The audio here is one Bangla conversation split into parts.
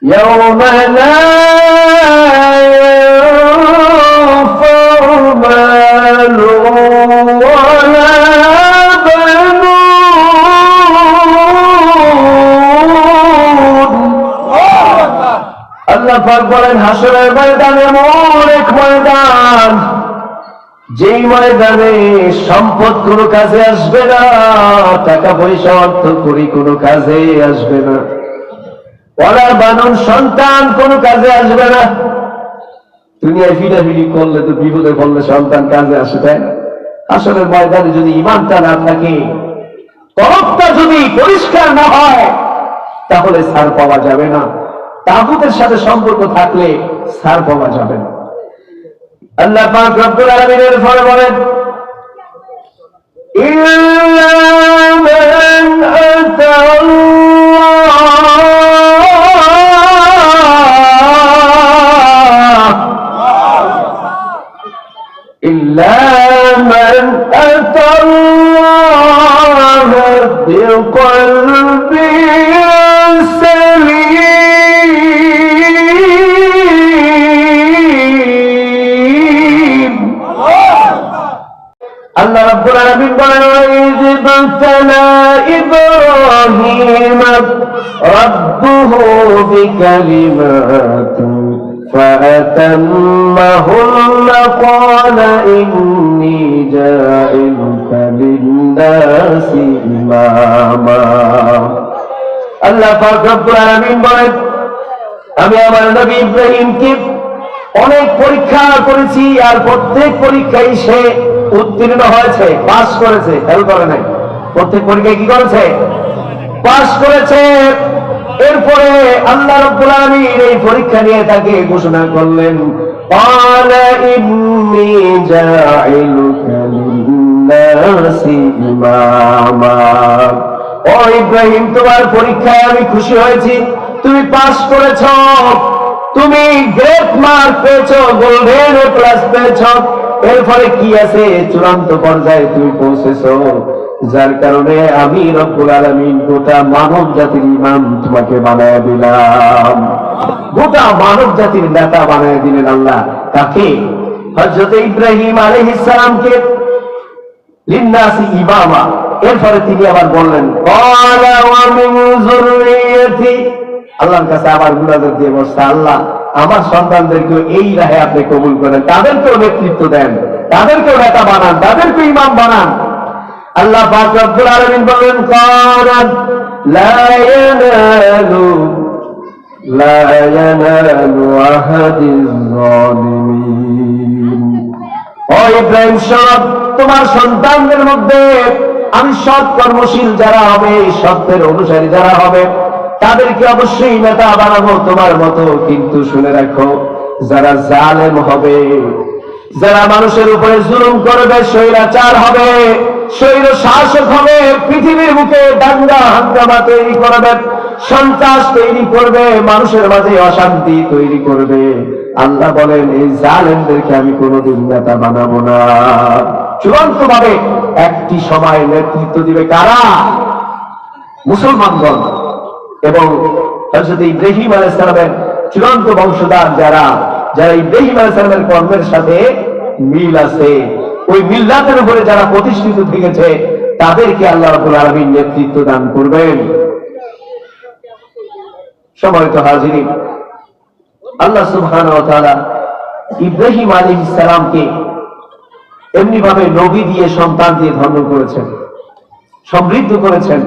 يوم لا ينفع مال ولا আল্লাহ পাক বলেন হাসরের ময়দান এমন এক ময়দান, যেই ময়দানে সম্পদ কোনো কাজে আসবে না, টাকা পয়সা অর্থ করি কোনো কাজে আসবে না, ওয়ালা বানুন সন্তান কোনো কাজে আসবে না। দুনিয়ায় ফিটাফিটি করলে তো বিপদে পড়লে সন্তান কাজে আসে, তাই না? হাসরের ময়দানে যদি ঈমানটা না থাকে, কলবটা যদি পরিষ্কার না হয়, তাহলে ছাড় পাওয়া যাবে না। তাগুতের সাথে সম্পর্ক থাকলে ছাড় পাওয়া যাবে না। আল্লাহ পাক রব্বুল আলামিনের ফলে বলেন ইল্লা মান আতাল্লাহ বিকলবিন সালিম। আল্লাহ রাব্বুল আলামিন বলেন ইযবাতালা ইব্রাহিম রাব্বুহু বিকালিমাতিন فأتمهن قال إني جاعلك للناس إماما। আল্লাহ পাক রব্বুল আলামিন বলেন আমি আমার নবী ইব্রাহিমকে অনেক পরীক্ষা করেছি, আর প্রত্যেক পরীক্ষায় সে উত্তীর্ণ হয়েছে, পাস করেছে। ফেল করে নাই, প্রত্যেক পরীক্ষায় কি করেছে? পাস করেছে। এরপরে আল্লাহ রাব্বুল আলামিন এই পরীক্ষা নিয়ে তাকে ঘোষণা করলেন ক্বালা ইন্নী জাইলুকা লিন-নাসি ইমামা। ও ইব্রাহিম, তোমার পরীক্ষায় আমি খুশি হয়েছি, তুমি পাস করেছো, তুমি গ্রেট মার্ক পেয়েছো, গোল্ডেন এ প্লাস পেয়েছো। এরপরে কি আছে? চূড়ান্ত পর্যায়ে তুমি পৌঁছেছো, যার কারণে আমি রব্বুল আলামিন গোটা মানব জাতির ইমাম তোমাকে বানায় দিলাম, গোটা মানব জাতির নেতা বানায় দিলেন আল্লাহ। তাকে হযরত ইব্রাহিম আলাইহিস সালামকে লিন-নাসি ইমামা। এরপরে তিনি আবার বললেন ক্বালা ওয়া মিন যুররিয়্যাতি, আল্লাহর কাছে আবার মুনাজাত দিয়ে বলছে আল্লাহ আমার সন্তানদেরকে এই রাহে আপনি কবুল করেন, তাদেরকেও নেতৃত্ব দেন, তাদেরকেও নেতা বানান, তাদেরকে ইমাম বানান। আল্লাহ পাক রব্বুল আলামিন বলেন কারাত লা ইয়ানালু আহাদিজ যালিমিন। ও ইব্রাহিম, সব তোমার সন্তানদের মধ্যে আমি সৎ কর্মশীল যারা হবে, সত্যের অনুসারী যারা হবে, তাদেরকে অবশ্যই নেতা বানাবো তোমার মতো। কিন্তু শুনে রাখো, যারা জালেম হবে, যারা মানুষের উপরে জুলুম করবে, স্বৈরাচার হবে, স্বৈর শাসক হবে, পৃথিবীর বুকে দাঙ্গা হাঙ্গামা তৈরি করবে, সন্ত্রাস তৈরি করবে, মানুষের মাঝে অশান্তি তৈরি করবে, আল্লাহ বলেন এই জালেমদেরকে আমি কোনোদিন নেতা বানাবো না। চূড়ান্ত ভাবে একটি সময় নেতৃত্ব দিবে কারা? মুসলমানগণ এবং হযরত ইব্রাহিম আলাইহিস সালামের চূড়ান্ত বংশধর যারা, যারা ইব্রাহিম আলাইহিস সালামের কর্মের সাথে মিল আছে, ওই মিল্লাতের উপরে যারা প্রতিষ্ঠিত থেকেছে, তাদেরকে আল্লাহ রাব্বুল আলামিন নেতৃত্ব দান করবেন। সম্মানিত হাজিরিন, আল্লাহ সুবহানাহু ওয়া তাআলা ইব্রাহিম আলাইহিস সালামকে এমনি ভাবে নবী দিয়ে, সন্তান দিয়ে ধন্য করেছেন, সমৃদ্ধ করেছেন,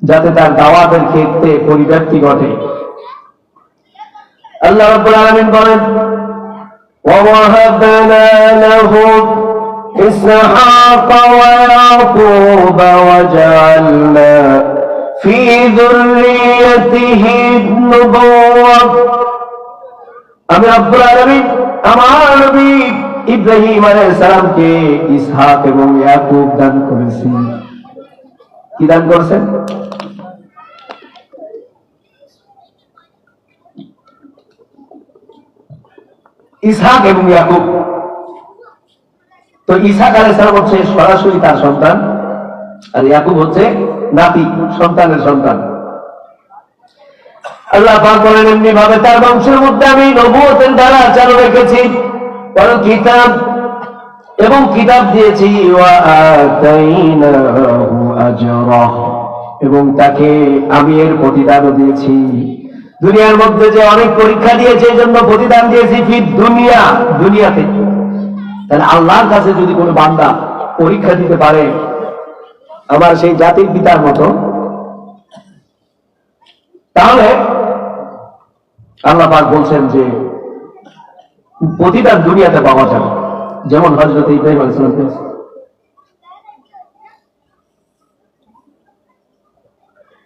যাতে তার দাওয়াতের ক্ষেত্রে পরিবর্তন ঘটে। আল্লাহ রাব্বুল আলামিন বলেন ওয়া ওয়াহাবনা লাহু ইসহাক ওয়া ইয়াকুব ওয়া জাআলনা ফি যুররিয়্যাতিহি নবুওয়া। আমি রাব্বুল আলামিন আমার নবী ইব্রাহিম আলাইহিস সালামকে ইসহাক এবং ইয়াকুব দান করেছি। কি দান করেছেন? ইসহাক এবং ইয়াকুব। তো ইসহাক আলাইহিস সালাম হচ্ছে সরাসরি তার সন্তান, আর ইয়াকুব হচ্ছে নাতি, সন্তানের সন্তান। আল্লাহ পাক বলেন এমনি ভাবে তার বংশের মধ্যে আমি নবুয়তের দ্বারা চালু রেখেছি, কারণ কিতাব এবং কিতাব দিয়েছি, ওয়া আতাইনাহু আজরাহ, এবং তাকে আমি এর প্রতিদানও দিয়েছি। দুনিয়ার মধ্যে যে অনেক পরীক্ষা দিয়েছে এই জন্য প্রতিদান দিয়েছি ফির দুনিয়াতে। তাহলে আল্লাহর কাছে যদি কোনো বান্দা পরীক্ষা দিতে পারে আমার সেই জাতির পিতার মতো, তাহলে আল্লাহ পাক বলছেন যে প্রতিদান দুনিয়াতে পাওয়া যাবে, যেমন হযরত ইব্রাহিম আলাইহিস সালাম পেয়েছে।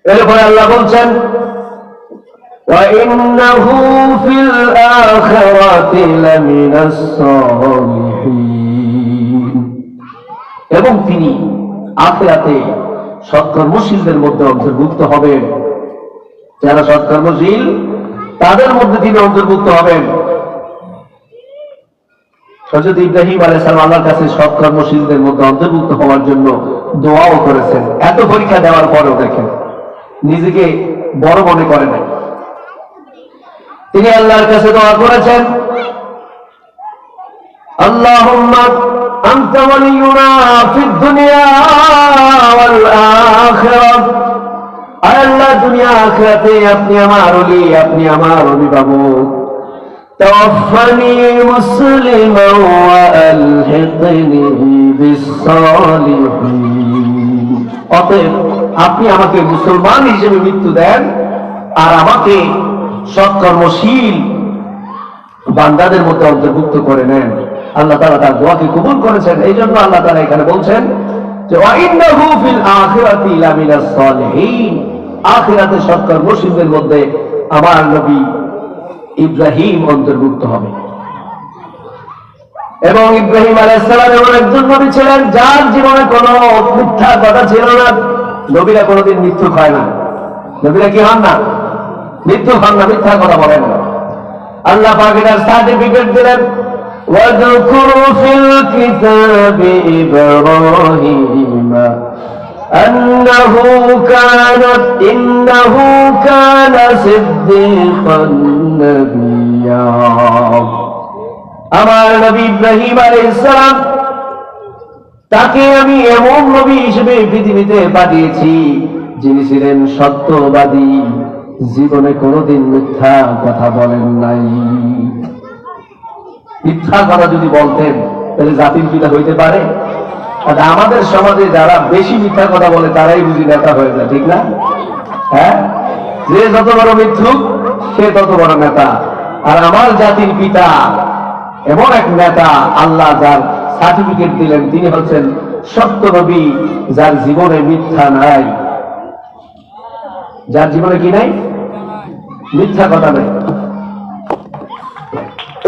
এরপরে আল্লাহ বলছেন وَإِنَّهُ فِي الْآخِرَةِ لَمِنَ الصَّالِحِينَ, এবং তিনি আখিরাতে সৎকর্মশীলদের মধ্যে অন্তর্ভুক্ত হবেন। যারা সৎকর্মশীল তাদের মধ্যে তিনি অন্তর্ভুক্ত হবেন। হযরত ইব্রাহিম আলাইহিস সালাম আল্লাহর কাছে সৎকর্মশীলদের মধ্যে অন্তর্ভুক্ত হওয়ার জন্য দোয়াও করেছেন। এত পরীক্ষা দেওয়ার পরেও দেখেন নিজেকে বড় মনে করে নাই, তিনি আল্লাহর কাছে দোয়া করেছেন, আল্লাহুম্মা আনতা ওয়ালিয়ুনা ফিদ দুনিয়া ওয়াল আখিরাহ, আল্লাহ দুনিয়া আখিরাতে আপনি আমার ওলি, আপনি আমার অভিভাবক। তাওয়াফফানি মুসলিমান ওয়া আলহিকনি বিস-সালিহিন, অতএব আপনি আমাকে মুসলমান হিসেবে মৃত্যু দেন আর আমাকে সৎকর্মশীল বান্দাদের মধ্যে অন্তর্ভুক্ত করে নেন। আল্লাহ তাআলা তার দোয়াকে কবুল করেছেন। এই জন্য আল্লাহ তাআলা এখানে বলছেন যে ওয়া ইন্নাহু ফিল আখিরাতি লামিনাস সালিহিন, আখিরাতে সৎকর্মশীলদের মধ্যে আমার নবী ইব্রাহিম অন্তর্ভুক্ত হবে। এবং ইব্রাহিম আলাইহিস সালাম এমন একজন নবী ছিলেন যার জীবনে কোনো মিথ্যা কথা ছিল না। নবীরা কোনোদিন মিথ্যুক হয় না, নবীরা কি হন না? মৃত্যু হন না, মিথ্যা কথা বলেন না। আল্লাহ পাক এর সার্টিফিকেট দিলেন, ওয়াযকুর ফিল কিতাবি ইব্রাহিম ইন্নাহু কানা সিদ্দীকান নাবিয়্যা। আমার নবী ইব্রাহিম আলাইহিস সালাম, তাকে আমি এমন নবী হিসেবে পৃথিবীতে পাঠিয়েছি যিনি ছিলেন সত্যবাদী, জীবনে কোনোদিন মিথ্যা কথা বলেন নাই। মিথ্যা কথা যদি বলতেন তাহলে জাতির পিতা হইতে পারে? আর আমাদের সমাজে যারা বেশি মিথ্যা কথা বলে তারাই বুঝি নেতা হয়ে যায়, ঠিক না? হ্যাঁ, যে যত বড় মিথ্যুক সে তত বড় নেতা। আর আমার জাতির পিতা এমন এক নেতা, আল্লাহ যার সার্টিফিকেট দিলেন, তিনি হচ্ছেন সত্য নবী, যার জীবনে মিথ্যা নাই। যার জীবনে কি নাই? মিথ্যা কথা নাই।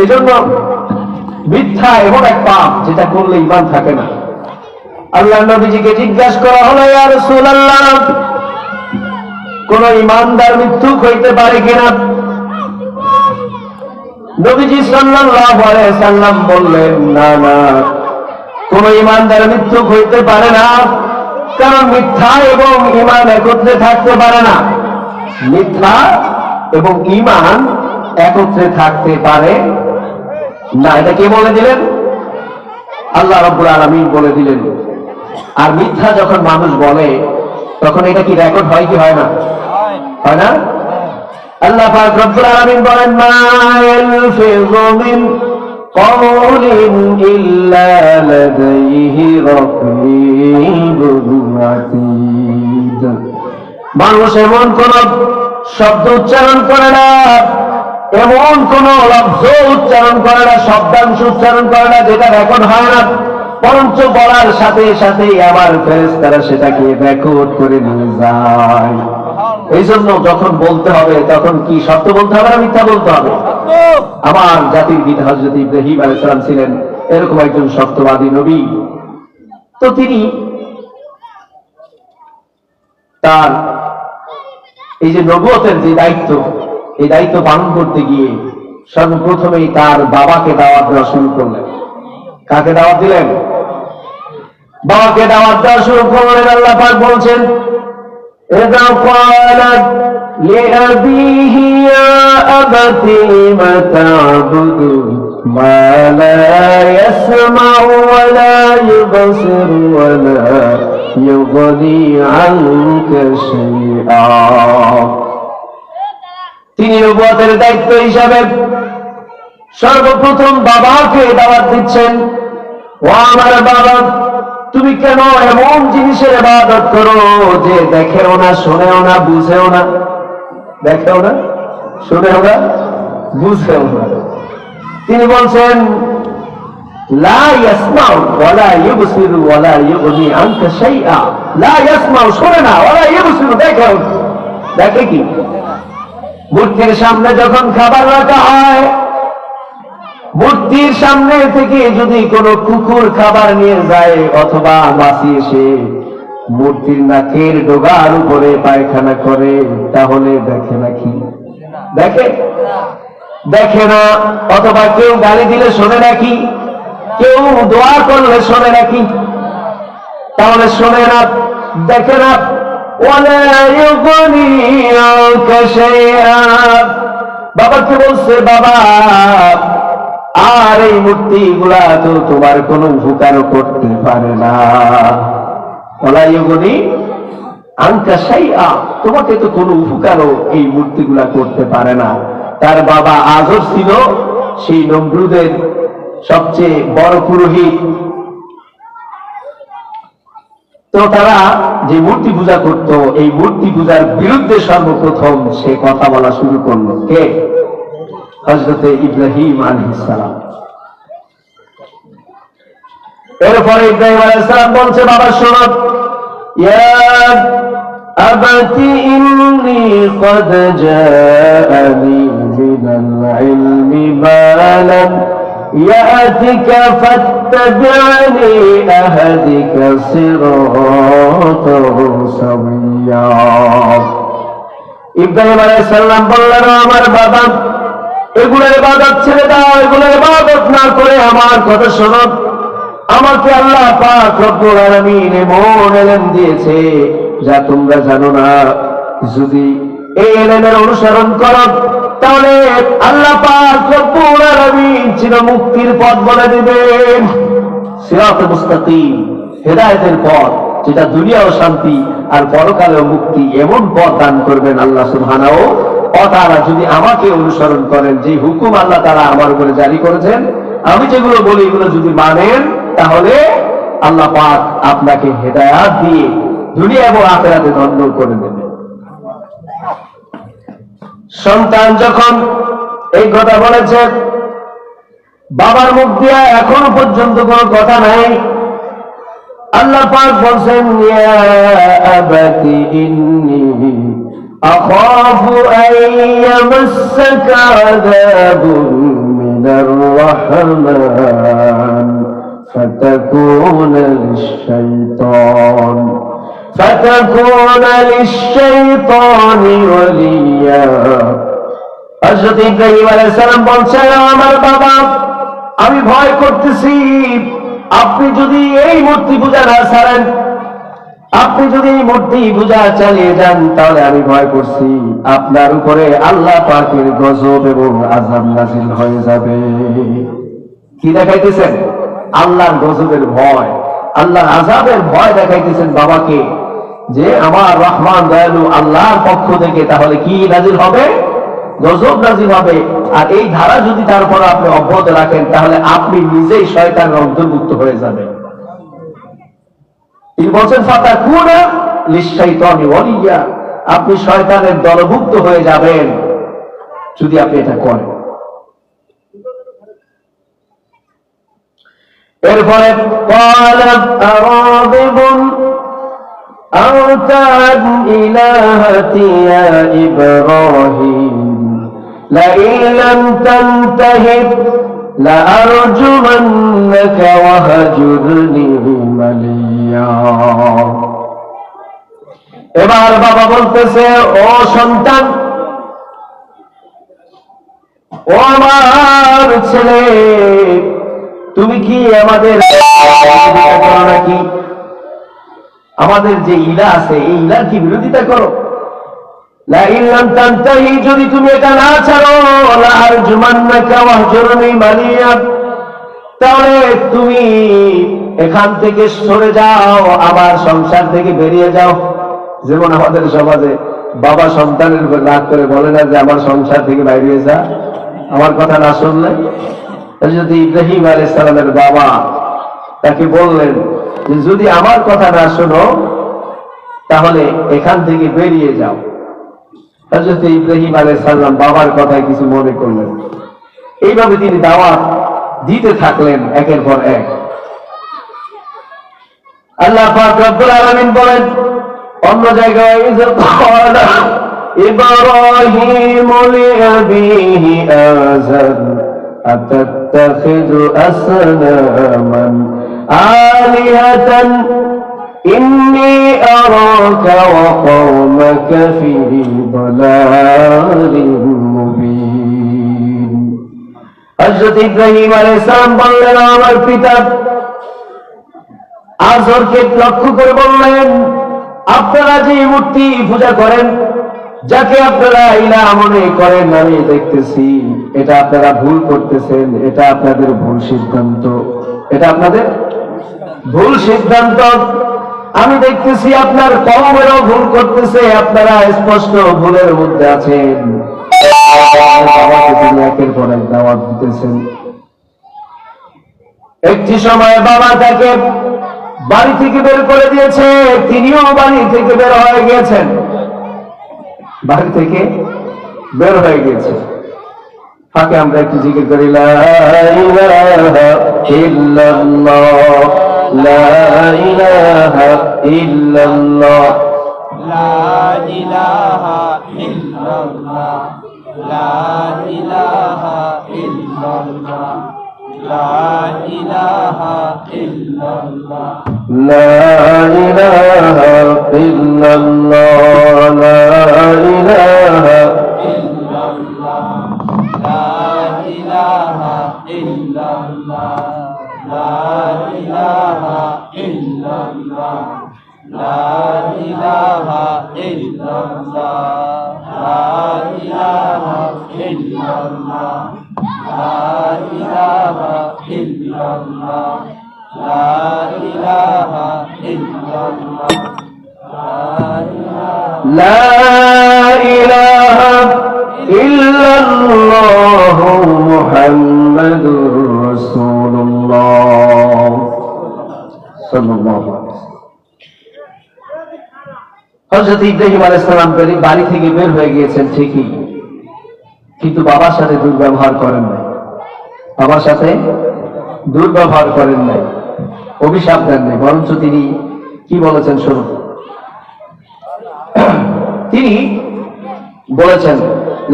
এই জন্য মিথ্যা এমন এক পাপ যেটা করলে ঈমান থাকে না। আল্লাহ নবীজিকে জিজ্ঞাসা করা হলো, ইয়া রাসূলুল্লাহ, কোন ঈমানদার মিথ্যুক হইতে পারে কিনা? নবীজি সাল্লাল্লাহু আলাইহি সাল্লাম বললেন, না না, কোন ঈমানদার মিথ্যুক হইতে পারে না, কারণ মিথ্যা এবং ঈমান একত্রে থাকতে পারে না। মিথ্যা এবং ঈমান একত্রে থাকতে পারে না। এটা কে বলে দিলেন? আল্লাহ রাব্বুল আলামিন বলে দিলেন। আর মিথ্যা যখন মানুষ বলে তখন এটা কি রেকর্ড হয় কি হয় না? হয় না? আল্লাহ পাক রব্বুল আলামিন বলেন, মা ইয়ালফিযু মিন কাওলিন ইল্লা লাদাইহি রাকীবুন আতীদ। মানুষ এমন কোন শব্দ উচ্চারণ করে না, এমন কোন লফজ উচ্চারণ করে না, শব্দাংশ উচ্চারণ করে না যেটা রেকর্ড হয় না, বরঞ্চ বলার সাথে সাথে আমার ফেরেশতারা সেটাকে রেকর্ড করে নিয়ে যায়। এই জন্য যখন বলতে হবে তখন কি সত্য বলতে হবে না মিথ্যা বলতে হবে? আমার জাতির পিতা হযরত ইব্রাহিম আলাইহিস সালাম ছিলেন এরকম একজন সত্যবাদী নবী। তো তিনি তার এই যে নবুয়তের যে দায়িত্ব, এই দায়িত্ব পালন করতে গিয়ে সর্বপ্রথমেই তার বাবাকে দাওয়াত দেওয়া শুরু করলেন। কাকে দাওয়াত দিলেন? বাবাকে দাওয়াত দেওয়া শুরু করলেন। আল্লাহ পাক বলছেন, إذا قالت لأبيه يا أبت لم تعبد ما لا يسمع ولا يبصر ولا يغني عنك شيئا তিনি নবুয়তের দায়িত্ব হিসাবে সর্বপ্রথম বাবাকে দাওয়াত দিচ্ছেন, ও আমার বাবা, তুমি কেন এমন জিনিসের ইবাদত করো যে দেখেও না, শোনেও না, বুঝেও না? দেখেও না, শোনেও না, বুঝেও না। তিনি বলছেন লা ইয়াসমাউ ওয়ালা ইউবসিরু ওয়ালা ইউগনি আনকা শাইআ। লা ইয়াসমাউ, শোনে না, ওয়ালা ইউবসিরু, দেখেও, দেখে কি? মূর্তির সামনে যখন খাবার রাখা হয়, মূর্তির সামনে থেকে যদি কোনো কুকুর খাবার নিয়ে যায় অথবা মাছি এসে মূর্তির নাকের ডোগার উপরে পায়খানা করে, তাহলে দেখে নাকি? দেখে? দেখে না। অথবা কেউ গালি দিলে শোনে নাকি? কেউ দোয়া করলে শোনে নাকি? তাহলে শোনে না, দেখে না। বাবাকে বলছে, বাবা আর এই মূর্তি গুলা তো তোমার কোনো উপকারও করতে পারে না। ওলা ইউগনি আনকা শাইআ, তোমাকে তো কোনো উপকারও এই মূর্তিগুলা করতে পারে না। তার বাবা আজর ছিল সেই নমরুদের সবচেয়ে বড় পুরোহিত। তো তারা যে মূর্তি পূজা করত, এই মূর্তি পূজার বিরুদ্ধে সর্বপ্রথম সে কথা বলা শুরু করলো কে? হযরতে ইব্রাহিম আলাইহিস সালাম। এরপরে ইব্রাহিম আলাইহিস সালাম বলছে, বাবা শোনো, ইয়া আবাতি ইন্নী ক্বাদ জাআনি মিনাল ইলমি মা লাম ইয়াতিকা ফাত্তাবি'নি আহদিকা সিরাতান সাওয়্যা। ইব্রাহিম আলাইহিস সালাম বললেন, আমার বাবা, এগুলোর ইবাদত ছেড়ে দাও, এগুলোর ইবাদত না করে আমার কথা শোনো। আমাকে আল্লাহ পাক রব্বুল আলামিন এমন ইলম দিয়েছে যা তোমরা জানো না। যদি এই ইলমের অনুসরণ করো তাহলে আল্লাহ পাক রব্বুল আলামিন চির মুক্তির পথ বলে দিবেন, সিরাতে মুস্তাকিম, হেদায়েতের পথ, যেটা দুনিয়াও শান্তি আর পরকালেও মুক্তি, এমন পথ দান করবেন আল্লাহ সুবহানাহু ওয়া তাআলা যদি আমাকে অনুসরণ করেন। যে হুকুম আল্লাহ তাআলা আমার উপরে জারি করেছেন, আমি যেগুলো বলি এগুলো যদি মানেন, তাহলে আল্লাহ পাক আপনাকে হেদায়েত দিয়ে দুনিয়া এবং আখিরাতে ধন্য করে দেবেন। সন্তান যখন এই কথা বলেছে, বাবার মুখ দিয়ে এখনো পর্যন্ত কোনো কথা নাই। আল্লাহ পাক বলছেন, ইয়া আবাতি ইন্নী আখাফু আন ইয়ামাসসাকা আযাবুন মিনার রাহমান ফাতাকুনা লিশ-শাইতানি ওয়ালিয়া। হযরত ইব্রাহিম আলাইহিস সালাম বলছেন, আমার বাবা, আমি ভয় করতেছি আপনি যদি এই মূর্তি পূজা না ছাড়েন, আপনি যদি এই মূর্তি পূজা চালিয়ে যান, তাহলে আমি ভয় করছি আপনার উপরে আল্লাহ পাকের গজব এবং আযাব নাযিল হয়ে যাবে। কি দেখাইতেছেন? আল্লাহর গজবের ভয়, আল্লাহর আযাবের ভয় দেখাইতেছেন বাবাকে, যে আমার রহমান দয়ালু আল্লাহর পক্ষ থেকে তাহলে কি নাযিল হবে? গজব নাযিল হবে। আর এই ধারা যদি তারপর আপনি অব্যাহত রাখেন, তাহলে আপনি নিজেই শয়তানের অন্তর্ভুক্ত হয়ে যাবেন। তিনি বলছেন, ফাতাকুনা লিশ-শাইতানি ওয়ালিয়া, আপনি শয়তানের দলভুক্ত হয়ে যাবেন যদি আপনি এটা করেন। এরপরে ক্বালাত আরাদিবুন আওতান ইলাহাতি ইয়া ইব্রাহিম লাইন লাম তানতাহি লাআরজুমান্নাকা ওয়াহজুরনি মালিয়া। এবার বাবা বলতেছে, ও সন্তান, ও আমার ছেলে, তুমি কি আমাদের নাকি? আমাদের যে ইলা আছে এই ইলার কি বিরোধিতা করো? লা ইন লাম তানতাহি, যদি তুমি এটা না ছাড়ো, লা আরজুমান্নাকা ওয়াহজুরনি মালিয়া, তাহলে তুমি এখান থেকে সরে যাও, আমার সংসার থেকে বেরিয়ে যাও। যেমন আমাদের সমাজে বাবা সন্তানের উপর রাগ করে বলে না যে আমার সংসার থেকে বাইরে যা, আমার কথা না শুনলে। যদি ইব্রাহিম আলাইহিস সালামের বাবা তাকে বললেন যে যদি আমার কথা না শোনো তাহলে এখান থেকে বেরিয়ে যাও। হযরত ইব্রাহিম আলাইহিস সালাম বাবার কথায় কিছু মনে করলেন, এইভাবে তিনি দাওয়াত দিতে থাকলেন একের পর এক। আল্লাহ পাক রব্বুল আলামিন বলেন অন্য জায়গায়, ইব্রাহিম লিআবিহি আযার আতাত্তাখিযু আসনামান আলিহাতান ইন্নী আরাকা ওয়া কওমাকা ফী দালালিন মুবিন। হযরত ইব্রাহিম আলাইহিস সালাম বললেন, আমার পিতা আযরকে লক্ষ্য করে বললেন, আপনারা যে মূর্তি পূজা করেন, যাকে আপনারা ইলাহ মনে করেন, আমি দেখতেছি এটা আপনারা ভুল করতেছেন, এটা আপনাদের ভুল সিদ্ধান্ত, এটা আপনাদের ভুল সিদ্ধান্ত। আমি দেখতেছি আপনার কওমেরও ভুল করতেছে, আপনারা স্পষ্ট ভুলের মধ্যে আছেন। বাবাকে তিনি একের পর এক দাওয়াত দিতেছেন। একটি সময় বাবা তাকে বাড়ি থেকে বের করে দিয়েছে, তিনিও বাড়ি থেকে বের হয়ে গিয়েছেন, বাড়ি থেকে বের হয়ে গিয়েছে। ফাঁকে আমরা একটু জিকির করি, লা ইলাহা ইল্লাল্লাহ, লা ইলাহা ইল্লাল্লাহ, লা ইলাহা ইল্লাল্লাহ, লা ইলাহা ইল্লাল্লাহ, লা ইলাহা ইল্লাল্লাহ, লা ইলাহা ইল্লাল্লাহ, লা ইলাহা ইল্লাল্লাহ, লা ইলাহা ইল্লাল্লাহ, লা ইলাহা ইল্লাল্লাহ, লা ইলাহা ইল্লাল্লাহ, লা ইলাহা ইল্লাল্লাহ, লা ইলাহা ইল্লাল্লাহ, লা ইলাহা ইল্লাল্লাহ, লা ইলাহা ইল্লাল্লাহ মুহাম্মাদুর রাসূলুল্লাহ সাল্লাল্লাহু আলাইহি ওয়াসাল্লাম। হযরত ইব্রাহিম আলাইহিস সালাম বাড়ি থেকে বের হয়ে গিয়েছেন ঠিকই, কিন্তু বাবার সাথে দুর্ব্যবহার করেন নাই, বাবার সাথে দুর্ব্যবহার করেন নাই, অভিশাপ দেন নাই, বরঞ্চ তিনি কি বলেছেন শুনুন। তিনি বলেছেন,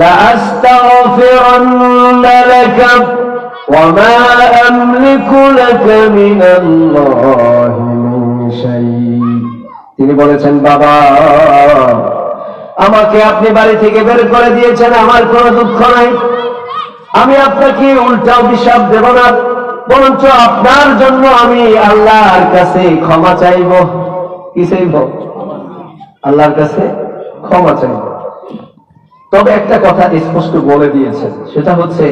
লা আস্তাগফিরুন্না লাকা ওয়া মা আমলিকু লাকা মিনাল্লাহি মিন শাই। তিনি বলেছেন, বাবা আমাকে আপনি বাড়ি থেকে বের করে দিয়েছেন, আমার কোনো দুঃখ নাই, আমি আপনাকে উল্টা অভিশাপ দেব না, বরঞ্চ আপনার জন্য আমি আল্লাহর কাছে ক্ষমা চাইব। কি চাইব? আল্লাহর কাছে ক্ষমা চাইব। তবে একটা কথা স্পষ্ট বলে দিয়েছেন, সেটা হচ্ছে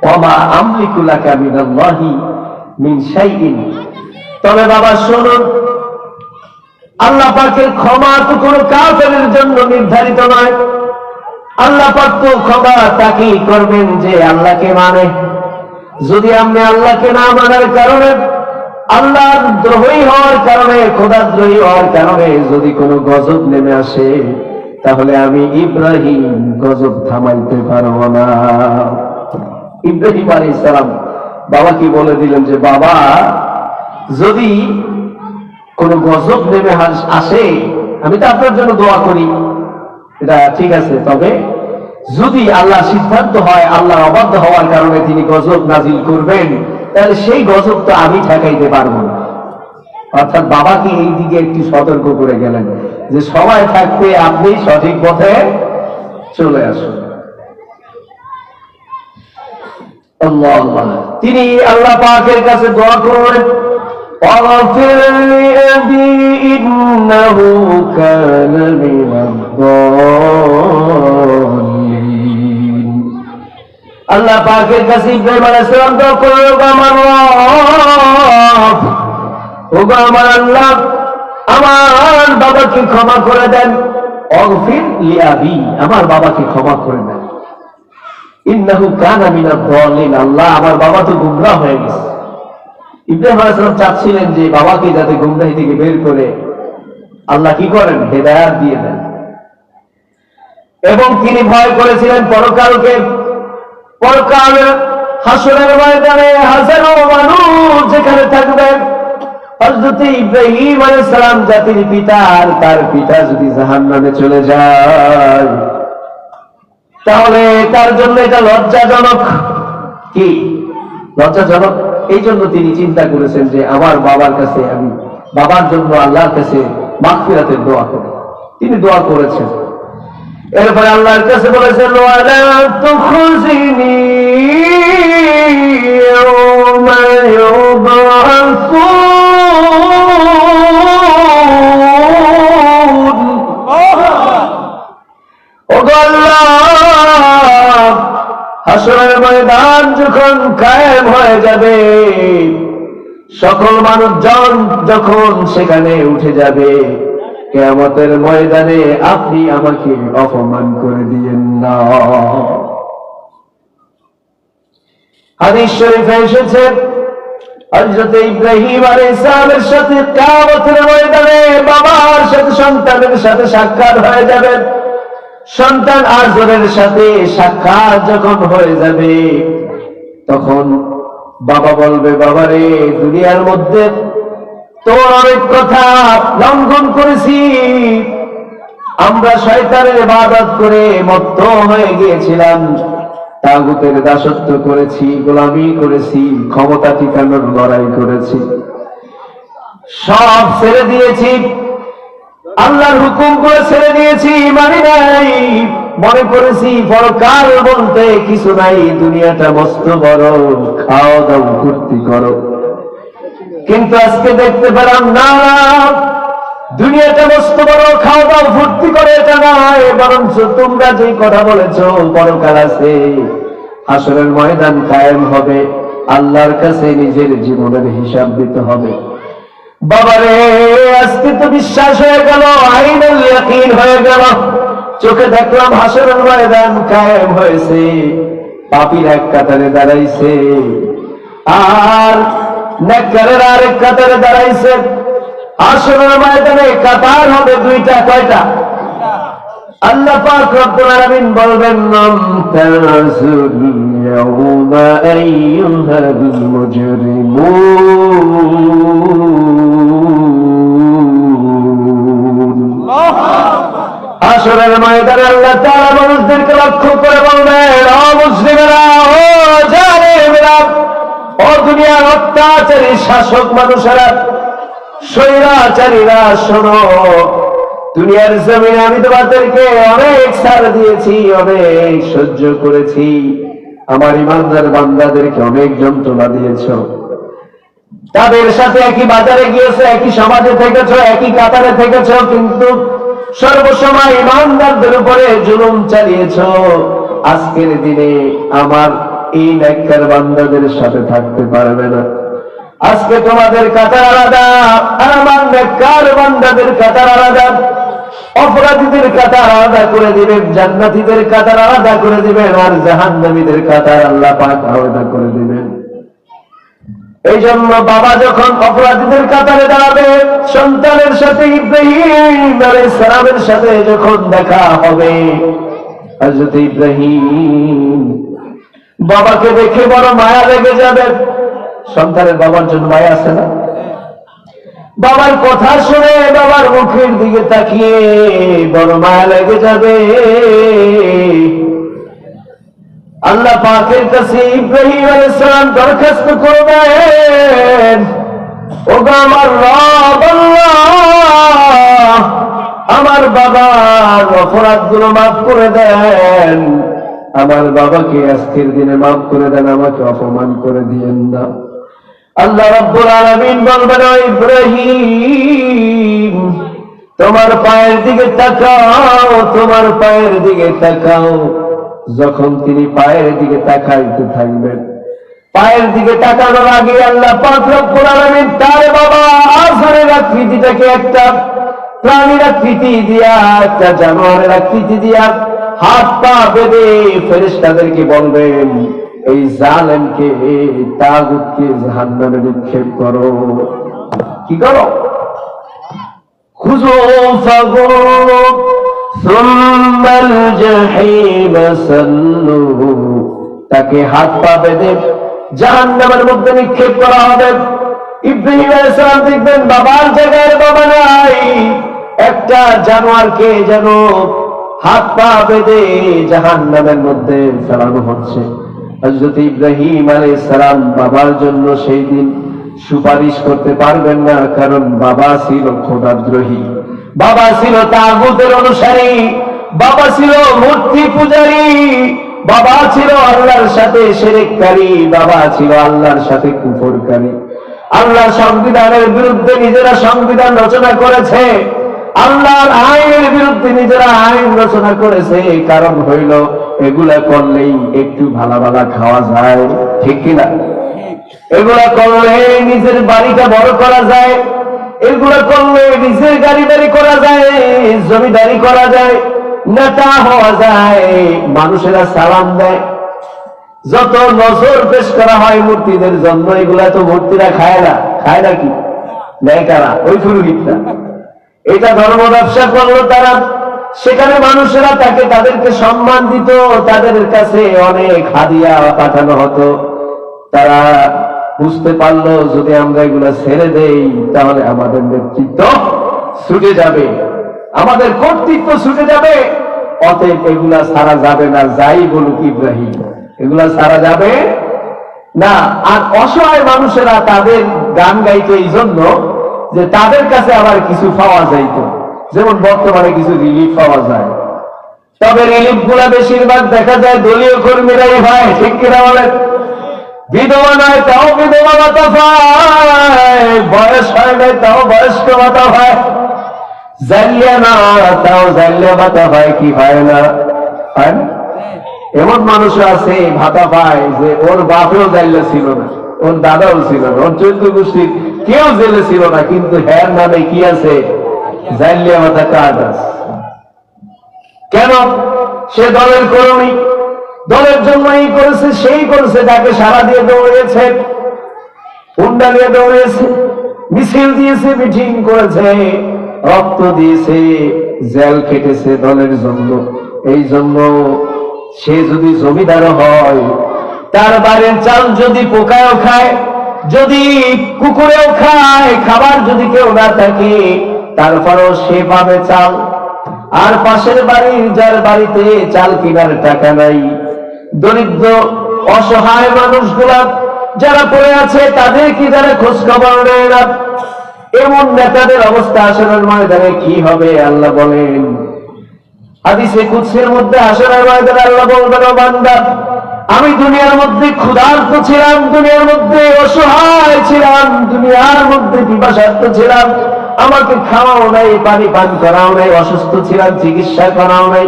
ওয়ামা আমলিকু লাকা মিনাল্লাহি মিন শাইইন। তবে বাবা শুনুন, আল্লাহ পাকের ক্ষমা তো কোনো কাফেরের জন্য নির্ধারিত নয়। আল্লাহ পাক তো ক্ষমা তাকেই করবেন যে আল্লাহকে মানে। যদি আপনি আল্লাহকে না মানার কারণে, আল্লাহর দ্রোহী হওয়ার কারণে, খোদাদ্রোহী হওয়ার কারণে যদি কোনো গজব নেমে আসে, তাহলে আমি ইব্রাহিম গজব থামাইতে পারব না। ইব্রাহিম আলাইহিস সালাম বাবাকে বলে দিলেন যে বাবা যদি কোনো গজব নেমে আসে, আমি তো আপনার জন্য দোয়া করি, এটা ঠিক আছে, তবে যদি আল্লাহ সিদ্ধান্ত হয় আল্লাহর অবাধ্য হওয়ার কারণে তিনি গজব নাজিল করবেন, তাহলে সেই গজব তো আমি ঠেকাইতে পারবো না। অর্থাৎ বাবাকে এই দিকে একটু সতর্ক করে গেলেন যে সময় থাকতে আপনি সঠিক পথে চলে আসুন। তিনি আল্লাহ পাকের কাছে দোয়া করলেন, واغفر لأبي إنه كان من الضالين আল্লাহ পাকের কাছে ইব্রাহিম আলাইহিস সালাম দোয়া করলেন, ওগো আমার রব, ওগো আমার আল্লাহ, আমার বাবাকে ক্ষমা করে দেন। ওয়াগফির লিআবি, আমার বাবাকে ক্ষমা করে দেন। ইন্নাহু কানা মিনাদ দালিন, আল্লাহ আমার বাবা তো গুমরাহ হয়ে গেছে। ইব্রাহিম আলাইহিস সালাম চাচ্ছিলেন যে বাবাকে যাতে গুমরাহি থেকে বের করে আল্লাহ কি করেন, হেদায়েত দিয়ে দেন। এবং তিনি ভয় করেছিলেন পরকালকে। পরকালের হাসরের ময়দানে হাজারো মানুষ যেখানে থাকবে, হযরত ইব্রাহিম আলাইহিস সালাম জাতির পিতা আর তার পিতা যদি জাহান্নামে চলে যায়, তাহলে তার জন্য এটা লজ্জাজনক। কি লজ্জাজনক? এই জন্য তিনি চিন্তা করেছেন যে আমার বাবার কাছে, আমি বাবার জন্য আল্লাহর কাছে মাগফিরাতের দোয়া করি। তিনি দোয়া করেছেন। এরপরে আল্লাহর কাছে বলেছেন, ওয়ালা তুখজিনি ইয়াওমা ইউবআসুন। ওগো আল্লাহ, হাসরের ময়দান যখন কায়েম হয়ে যাবে, সকল মানুষজন যখন সেখানে উঠে যাবে, কিয়ামতের ময়দানে আপনি আমাকে অপমান করে দিয়েন না। হাদিস শরীফে এসেছে, হযরত ইব্রাহিম আলাইহিস সালামের সাথে কিয়ামতের ময়দানে বাবার সাথে সন্তানের সাথে সাক্ষাৎ হয়ে যাবে। সন্তান আজরের সাথে সাক্ষাৎ যখন হয়ে যাবে, তখন বাবা বলবে, বাবারে, দুনিয়ার মধ্যে তোর অনেক কথা লঙ্ঘন করেছি, আমরা শয়তানের ইবাদত করে মত্ত হয়ে গিয়েছিলাম, তাগুতের দাসত্ব করেছি, গোলামি করেছি, ক্ষমতা টিকানোর লড়াই করেছি, সব ছেড়ে দিয়েছি, আল্লাহর হুকুম করে ছেড়ে দিয়েছি, মানি নাই। মনে করেছি পরকাল বলতে কিছু নাই, দুনিয়াটা মস্ত বড়, খাওয়া দাও ফুর্তি করো। কিন্তু আজকে দেখতে পেলাম না, দুনিয়াটা মস্ত বড়, খাওয়া দাও ফুর্তি করে এটা নয়, বরঞ্চ তোমরা যে কথা বলেছো পরকাল আছে, হাসরের ময়দান কায়েম হবে, আল্লাহর কাছে নিজের জীবনের হিসাব দিতে হবে। বাবারে, আজকে তো বিশ্বাস হয়ে গেল, আইনুল ইয়াকিন হয়ে গেল, চোখে দেখলাম হাসরের ময়দান কায়েম হয়েছে, পাপীর এক কাতারে দাঁড়াইছে আর নেককারের আরেক কাতারে দাঁড়াইছে। হাসরের ময়দানে কাতার হবে দুইটা, কয়টা? আল্লাহ পাক রব্বুল আলামিন বলবেন, নামতাজুল ইয়াউমা আইয়ুহাল মুজরিমুন। হাসরের ময়দানে আল্লাহ তাআলা মানুষদেরকে লক্ষ্য করে বলবেন, ও মুসলিমেরা, ও জালেমেরা, ও দুনিয়ার অত্যাচারী শাসক মানুষেরা, স্বৈরাচারীরা, শোনো, দুনিয়ার জমিনে আমি তোমাদেরকে অনেক ছাড় দিয়েছি, অনেক সহ্য করেছি, আমার ইমানদার বান্দাদেরকে অনেক যন্ত্রণা দিয়েছ, তাদের সাথে একই বাজারে গিয়েছ, একই সমাজে থেকেছ, একই কাতারে থেকেছ, কিন্তু সর্বসময় ইমানদারদের উপরে জুলুম চালিয়েছ। আজকের দিনে আমার এই নেককার বান্দাদের সাথে থাকতে পারবে না। আজকে তোমাদের কাতার আলাদা, আর আমার নেককার বান্দাদের কাতার আলাদা। অপরাধীদের কাতার আলাদা করে দিবেন, জান্নাতীদের কাতার আলাদা করে দিবেন, আর জাহান্নামীদের কাতার আল্লাহ পাক আলাদা করে দিবেন। এই জন্য বাবা যখন অপরাধীদের কাতারে দাঁড়াবে, সন্তানের সাথে ইব্রাহিম আলাইহিস সালামের সাথে যখন দেখা হবে, হযরত ইব্রাহিম বাবাকে দেখে বড় মায়া লেগে যাবে। সন্তানের বাবার জন্য মায়া আছে না? বাবার কথা শুনে, বাবার মুখের দিকে তাকিয়ে বড় মায়া লেগে যাবে। আল্লাহ পাকের কাছে ইব্রাহিম আলাইহিস সালাম দরখাস্ত করবেন, ওগো আমার রব আল্লাহ, আমার বাবার অপরাধগুলো মাফ করে দেন, আমার বাবাকে আজকের দিনে মাফ করে দেন, আমাকে অপমান করে দিয়েন না। আল্লাহ রাব্বুল আলামিন বলবেন, ও ইব্রাহিম, তোমার পায়ের দিকে তাকাও, তোমার পায়ের দিকে তাকাও। যখন তিনি পায়ের দিকে তাকাইতে থাকবেন, পায়ের দিকে তাকানোর আগে আল্লাহ পাক রব্বুল আলামিন তার বাবা আজরের আকৃতিটাকে একটা প্রাণীর আকৃতি দিয়া, একটা জানোয়ারের আকৃতি দিয়া হাত পা বেঁধে ফেরেশতাদেরকে বলবেন, এই জালেমকে, এই তাগুতকে জাহান্নামে নিক্ষেপ করো। কি করো? খুযু ফাগুল্লু সুম্মাল জাহিম সাল্লু, তাকে হাত পা বেঁধে জাহান্নামের মধ্যে নিক্ষেপ করা হবে। ইব্রাহিম আলাইহিস সালাম দেখবেন বাবার জায়গায় বাবা নাই, একটা জানোয়ারকে যেন হাত পা বেঁধে জাহান্নামের মধ্যে ফেলানো হচ্ছে। হযরত ইব্রাহিম আলাইহিস সালাম বাবার জন্য সেই দিন সুপারিশ করতে পারবেন না, কারণ বাবা ছিল খোদাদ্রোহী, বাবা ছিল তাগুতের অনুসারী, বাবা ছিল মূর্তি পূজারী, বাবা ছিল আল্লাহর সাথে শিরককারী, বাবা ছিল আল্লাহর সাথে কুফরকারী। আল্লাহর সংবিধানের বিরুদ্ধে নিজেরা সংবিধান রচনা করেছে, আল্লাহর আইনের বিরুদ্ধে নিজেরা আইন রচনা করেছে। কারণ হইল এগুলা করলেই একটু ভালো ভালো খাওয়া যায়, ঠিক কিনা? এগুলা করলে নিজের বাড়িটা বড় করা যায়, এগুলা করলে নিজের গাড়ি বাড়ি করা যায়, জমিদারি করা যায়, নেতা হওয়া যায়, মানুষেরা সালাম দেয়। যত নজর পেশ করা হয় মূর্তিদের জন্য, এগুলা তো মূর্তিরা খায় না। খায় না কি? নেয় কারা? ওই পুরোহিতরা। এটা ধর্ম ব্যবসা করলো তারা, সেখানে মানুষেরা তাকে, তাদেরকে সম্মান দিত, তাদের কাছে অনেক হাদিয়া পাঠানো হতো। তারা বুঝতে পারলো যদি আমরা এগুলা ছেড়ে দেই তাহলে আমাদের নেতৃত্ব ছুটে যাবে, আমাদের কর্তৃত্ব ছুটে যাবে। অতএব এগুলা ছাড়া যাবে না, যাই বলুক ইব্রাহিম, এগুলা ছাড়া যাবে না। আর অসহায় মানুষেরা তাদের গান গাইতো এই জন্য যে তাদের কাছে আবার কিছু পাওয়া যাইত, যেমন বর্তমানে কিছু রিলিফ পাওয়া যায়। তবে রিলিফ গুলা বেশিরভাগ দেখা যায় দলীয় কর্মীরাই হয়, ঠিক কিনা বলেন? বিধবা নয় তাও বিধবা ভাতা পায়, বয়স হয় নাই তাও বয়স্ক ভাতা পায়, জালিয়া না তাও জালিয়া ভাতা পায়, কি পায় না? পায় না? এমন মানুষ আছে ভাতা পায় যে ওর বাপেও জালিয়া ছিল না, ওর দাদাও ছিল না, ওর 14 গোষ্ঠীর কেউ জেলে ছিল না, কিন্তু হ্যার নামে কি আছে? জালিয়া ভাতা কার্ড আছে। কেন? সে দলের কর্মী, দলের জন্য এই করেছে সেই করেছে, তাকে সারা দিয়ে দৌড়িয়েছে, হুন্ডা নিয়ে দৌড়িয়েছে, মিছিল দিয়েছে, মিটিং করেছে, রক্ত দিয়েছে, জেল কেটেছে দলের জন্য। এই জন্য সে যদি জমিদার হয়, তার বাড়ির চাল যদি পোকায়ও খায়, যদি কুকুরেও খায়, খাবার যদি কেউ না থাকে, তারপরও সে পাবে চাল। আর পাশের বাড়ির যার বাড়িতে চাল কেনার টাকা নাই, দরিদ্র অসহায় মানুষগুলা যারা পড়ে আছে তাদের কি যারা খোঁজ খবর নেয় না, এমন নেতাদের অবস্থা হাসরের ময়দানে কি হবে? আল্লাহ বলেন হাদিসে কুদসির মধ্যে, হাসরের ময়দানে আল্লাহ বলবেন, ও বান্দা, আমি দুনিয়ার মধ্যে ক্ষুধার্ত ছিলাম, দুনিয়ার মধ্যে অসহায় ছিলাম, দুনিয়ার মধ্যে পিপাসার্ত ছিলাম, আমাকে খাওয়াও নাই, পানি পান করাও নাই, অসুস্থ ছিলাম, চিকিৎসা করাও নাই।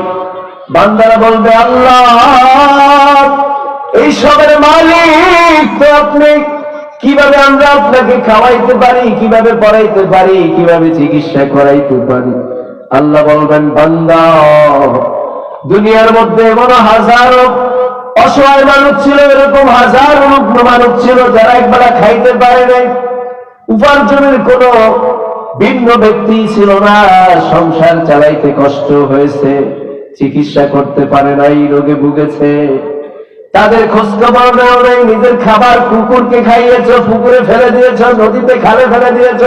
বান্দারা বলবে, আল্লাহ এই সবের মালিক তো আপনি, কিভাবে আমরা আপনাকে খাওয়াইতে পারি, কিভাবে পড়াইতে পারি, কিভাবে চিকিৎসা করাইতে পারি? আল্লাহ বলবেন, বান্দা দুনিয়ার মধ্যে এমন হাজারো অসহায় মানুষ ছিল, এরকম হাজারো মানুষ ছিল যারা একবেলা খাইতে পারে নাই, উপার্জনের কোন ভিন্ন ব্যক্তি ছিল না, সংসার চালাইতে কষ্ট হয়েছে, চিকিৎসা করতে পারে নাই, রোগে ভুগেছে, তাদের খোঁজ খবর নেওয়া নাই। নিজের খাবার কুকুরকে খাইয়েছ, পুকুরে ফেলে দিয়েছ, নদীতে খালে ফেলে দিয়েছ,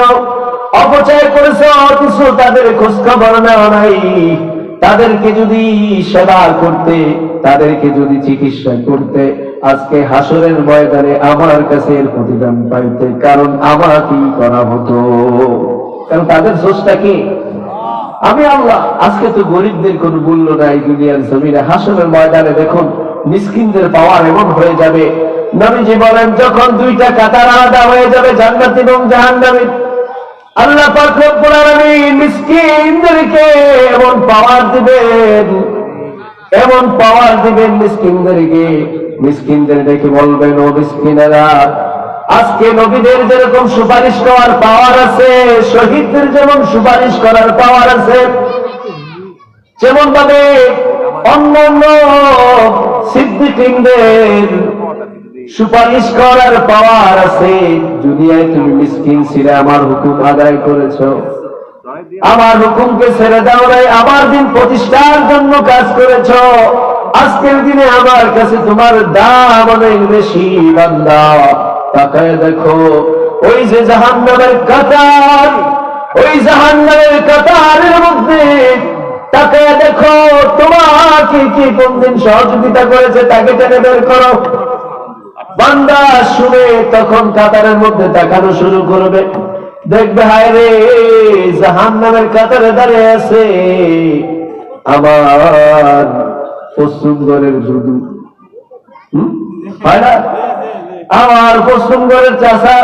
অপচয় করেছ, অথচ তাদের খোঁজ খবর নেওয়া নাই। তাদেরকে যদি সেবা করতে, তাদেরকে যদি চিকিৎসা করতে, আজকে হাসরের ময়দানে আমার কাছে এর প্রতিদান পাইতে, কারণ আমাকেই করা হতো। কারণ তাদের সোচটা কি? আমি আল্লাহ। আজকে তো গরিবদের কোন মূল্য নাই দুনিয়ার জমিনে। হাসরের ময়দানে দেখুন মিসকিনদের পাওয়ার এমন হয়ে যাবে, নবীজি বলেন যখন দুইটা কাতার আলাদা হয়ে যাবে জান্নাতি এবং জাহান্নামী, আল্লাহ পাক রব্বুল আলামিন মিসকিনদেরকে এমন পাওয়ার দিবেন মিসকিনদের দেখে বলবেন, ও মিসকিনেরা, আজকে নবীদের যেরকম সুপারিশ করার পাওয়ার আছে, শহীদদের যেমন সুপারিশ করার পাওয়ার আছে, যেমন ভাবে অন্যান্য সিদ্দিকদের সুপারিশ করার পাওয়ার আছে, দুনিয়ায় তুমি মিসকিন ছিলে আমার হুকুম আদায় করেছ, আমার হুকুমকে ছেড়ে দাও নাই, আমার দিন প্রতিষ্ঠার জন্য কাজ করেছ, আজকের দিনে আমার কাছে তোমার দাম অনেক বেশি। বান্দা তাকায় দেখো, ওই যে জাহান্নামের কাতার, ওই জাহান্নামের কাতারের মধ্যে তাকায় দেখো, তোমাকে কি কোন দিন সহযোগিতা করেছে তাকে টেনে বের করো। বান্দা শুনে তখন কাতারের মধ্যে তাকানো শুরু করবে, দেখবে হায় রে জাহান্নামের কাতারে দাঁড়িয়ে আছে আমার পশ্চিমগড়ের দুদু, হয় না, আমার পশ্চিমগড়ের চাষা,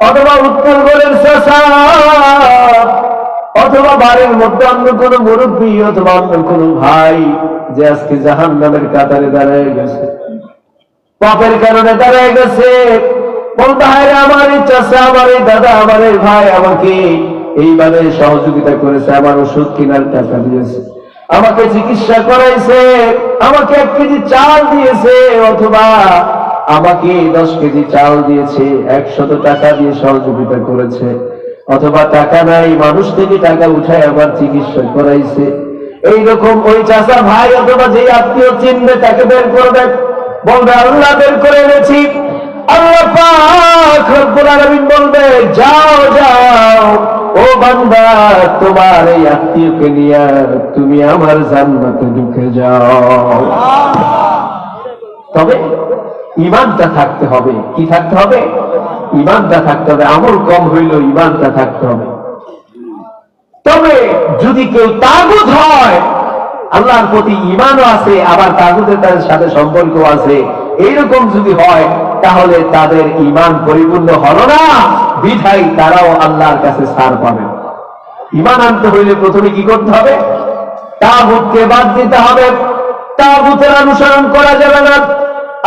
অথবা উত্তরগড়ের চাষা, অথবা বাড়ির মধ্যে অন্য কোন মুরব্বী, অথবা অন্য কোন ভাই যে আজকে জাহান্নামের কাতারে দাঁড়িয়ে গেছে, পাপের কারণে দাঁড়িয়ে গেছে। বলতে হয় আমার এই চাষা, আমার এই দাদা, আমার এই ভাই আমাকে এইভাবে সহযোগিতা করেছে, আমার ওষুধ কেনার টাকা দিয়েছে, আমাকে চিকিৎসা করাইছে, আমাকে 1 কেজি চাল দিয়েছে, অথবা আমাকে 10 কেজি চাল দিয়েছে, 100 টাকা দিয়ে সহযোগিতা করেছে, অথবা টাকা নাই মানুষ থেকে টাকা উঠায় আমার চিকিৎসা করাইছে। এইরকম ওই চাষা ভাই অথবা যে আত্মীয় চিনবে তাকে বের করবে, বলবে আল্লাহ বের করে এনেছি। আল্লাহ পাক রব্বুল আলামিন বলবে, যাও যাও ও বান্দা, তোমার এই আত্মীয়কে নিয়ে তুমি আমার জান্নাতে ঢুকে যাও। তবে ঈমানটা থাকতে হবে। কি থাকতে হবে? ঈমানটা থাকতে হবে। আমল কম হইলেও ঈমানটা থাকতে হবে। তবে যদি কেউ তাগুত হয়, আল্লাহর প্রতি ঈমানও আছে, আবার তাগুতের তাদের সাথে সম্পর্ক আছে, এইরকম যদি হয় তাহলে তাদের ঈমান পরিপূর্ণ হলো না, বিধায় তারাও আল্লাহর কাছে ছাড় পাবে। ঈমান আনতে হইলে প্রথমে কি করতে হবে? তাগুতকে বাদ দিতে হবে, তাগুতের অনুসরণ করা যাবে না।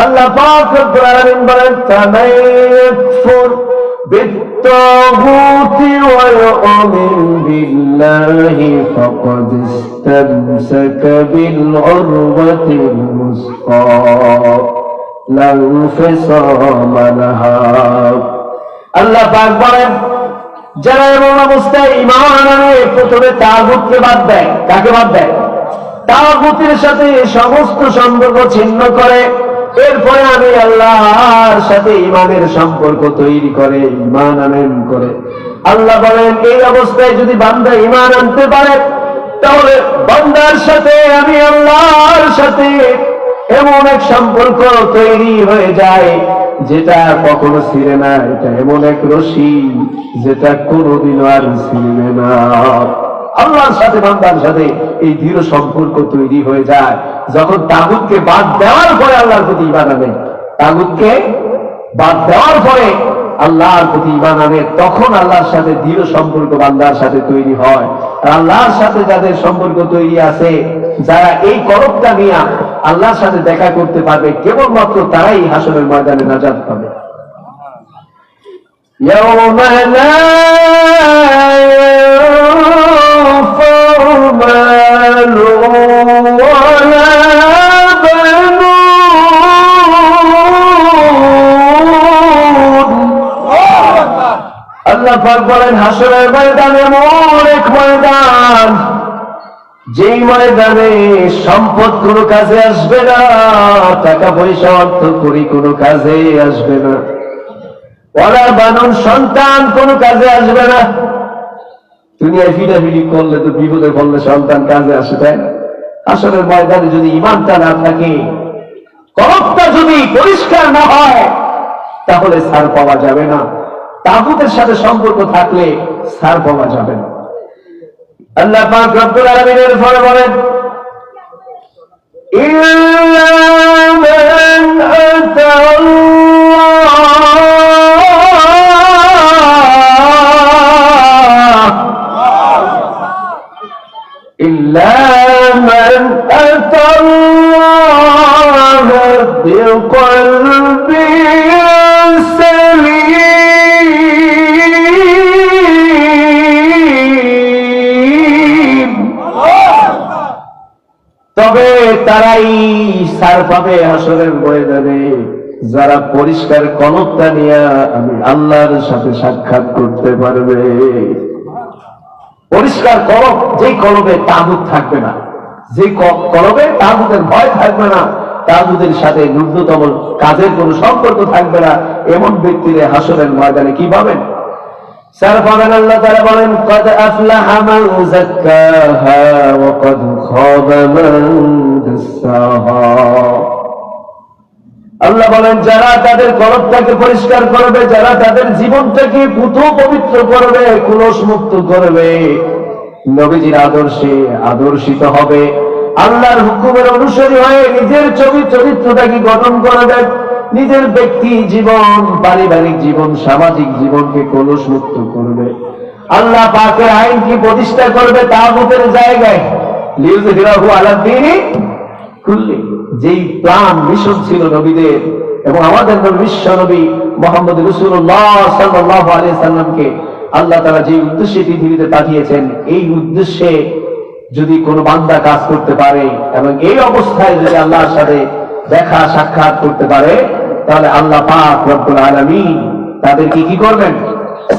আল্লাহ পাক রব্বুল আলামিন বলেন, তামাইয়াকফুর বিত্তাগুতি ওয়া ইউমিন বিল্লাহি ফাকাদ ইসতামসাকা বিল উরওয়াতিল মুসকা লা ইনফিসামা লাহা। আল্লাহ পাক বলেন, যারা এমন অবস্থায় ঈমান আনে প্রথমে তাগুতকে বাদ দেয়। কাকে বাদ দেয়? তাগুতের সাথে সমস্ত সম্পর্ক ছিন্ন করে, এরপরে আমি আল্লাহর সাথে ঈমানের সম্পর্ক তৈরি করে ঈমান আনয়ন করে। আল্লাহ বলেন, এই অবস্থায় যদি বান্দা ঈমান আনতে পারে তাহলে বান্দার সাথে আমি আল্লাহর সাথে এমন এক সম্পর্ক তৈরি হয়ে যায় যেটা কখনো ছিঁড়ে না। এটা এমন এক রশি যেটা কোনোদিনও আর ছিঁড়বে না। আল্লাহর সাথে বান্দার সাথে এই দৃঢ় সম্পর্ক তৈরি হয়ে যায় যখন তাগুতকে বাদ দেওয়ার পরে আল্লাহর প্রতি ঈমান আনে। তাগুতকে বাদ দেওয়ার পরে আল্লাহর প্রতি ঈমান আনে, তখন আল্লাহর সাথে দৃঢ় সম্পর্ক বান্দার সাথে তৈরি হয়। আর আল্লাহর সাথে যাদের সম্পর্ক তৈরি আছে, যারা এই কলবটা নিয়ে আল্লাহর সাথে দেখা করতে পারবে, কেবলমাত্র তারাই হাসরের ময়দানে নাজাত পাবে। ইয়াউমা লা ইয়ানফাউ মালুন ওয়ালা বানুন। আল্লাহ পাক বলেন, হাসরের ময়দান এমন এক ময়দান, যেই ময়দানে সম্পদ কোনো কাজে আসবে না, টাকা পয়সা অর্থ করি কোনো কাজে আসবে না, ওয়ালা বানুন সন্তান কোনো কাজে আসবে না। দুনিয়ায় ফিডাফিডি করলে তো বিপদে পড়লে সন্তান কাজে আসে, তাই না? আসলের ময়দানে যদি ঈমানটা না থাকে, কলবটা যদি পরিষ্কার না হয়, তাহলে ছাড় পাওয়া যাবে না। তাগুতের সাথে সম্পর্ক থাকলে ছাড় পাওয়া যাবে না। আল্লাহ পাক রব্বুল আলামিনের পরে বলেন, ইল্লা মান আতা بقلب سليم তবে তারাই সার পাবে হাসরের ময়দানে যারা পরিষ্কার কলবটা নিয়ে আমি আল্লাহর সাথে সাক্ষাৎ করতে পারবে। পরিষ্কার কলব, যেই কলবে তাগুত থাকবে না, যে কলবে তাগুতের ভয় থাকবে না, তাগুতের সাথে ন্যূনতম কাজের কোনো সম্পর্ক থাকবে না, এমন ব্যক্তিরা হাসরের ময়দানে কি পাবেন? স্যার পাবেন। আল্লাহ তাআলা বলেন কদ আফলাহা মান যাক্কাহা ওয়া কদ খাবা মান দাসসাহা। আল্লাহ বলেন যারা তাদের কলবটাকে পরিষ্কার করবে, যারা তাদের জীবনটাকে পুত পবিত্র করবে, কুলস মুক্ত করবে, নবীজির আদর্শে আদর্শিত হবে, আল্লাহর হুকুমের অনুসারী হয়ে নিজের চরিত্রটাকে গঠন করবে, নিজের ব্যক্তি জীবন, পারিবারিক জীবন, সামাজিক জীবনকে কলস মুক্ত করবে, আল্লাহ পাকের আইনকে প্রতিষ্ঠা করবে তাগুতের জায়গায়। লিইউযহিরাহু আলা দ্বীনি কুল্লি, যেই প্ল্যান মিশন ছিল নবীদের এবং আমাদের বিশ্ব নবী মুহাম্মদ রাসূলুল্লাহ সাল্লাল্লাহু আলাইহি সাল্লামকে আল্লাহ তাআলা যে উদ্দেশ্যে পৃথিবীতে পাঠিয়েছেন, এই উদ্দেশ্যে যদি কোনো বান্দা কাজ করতে পারে এবং এই অবস্থায় যদি আল্লাহর সাথে দেখা সাক্ষাৎ করতে পারে, তাহলে আল্লাহ পাক রব্বুল আলামিন তাদেরকে কি করবেন?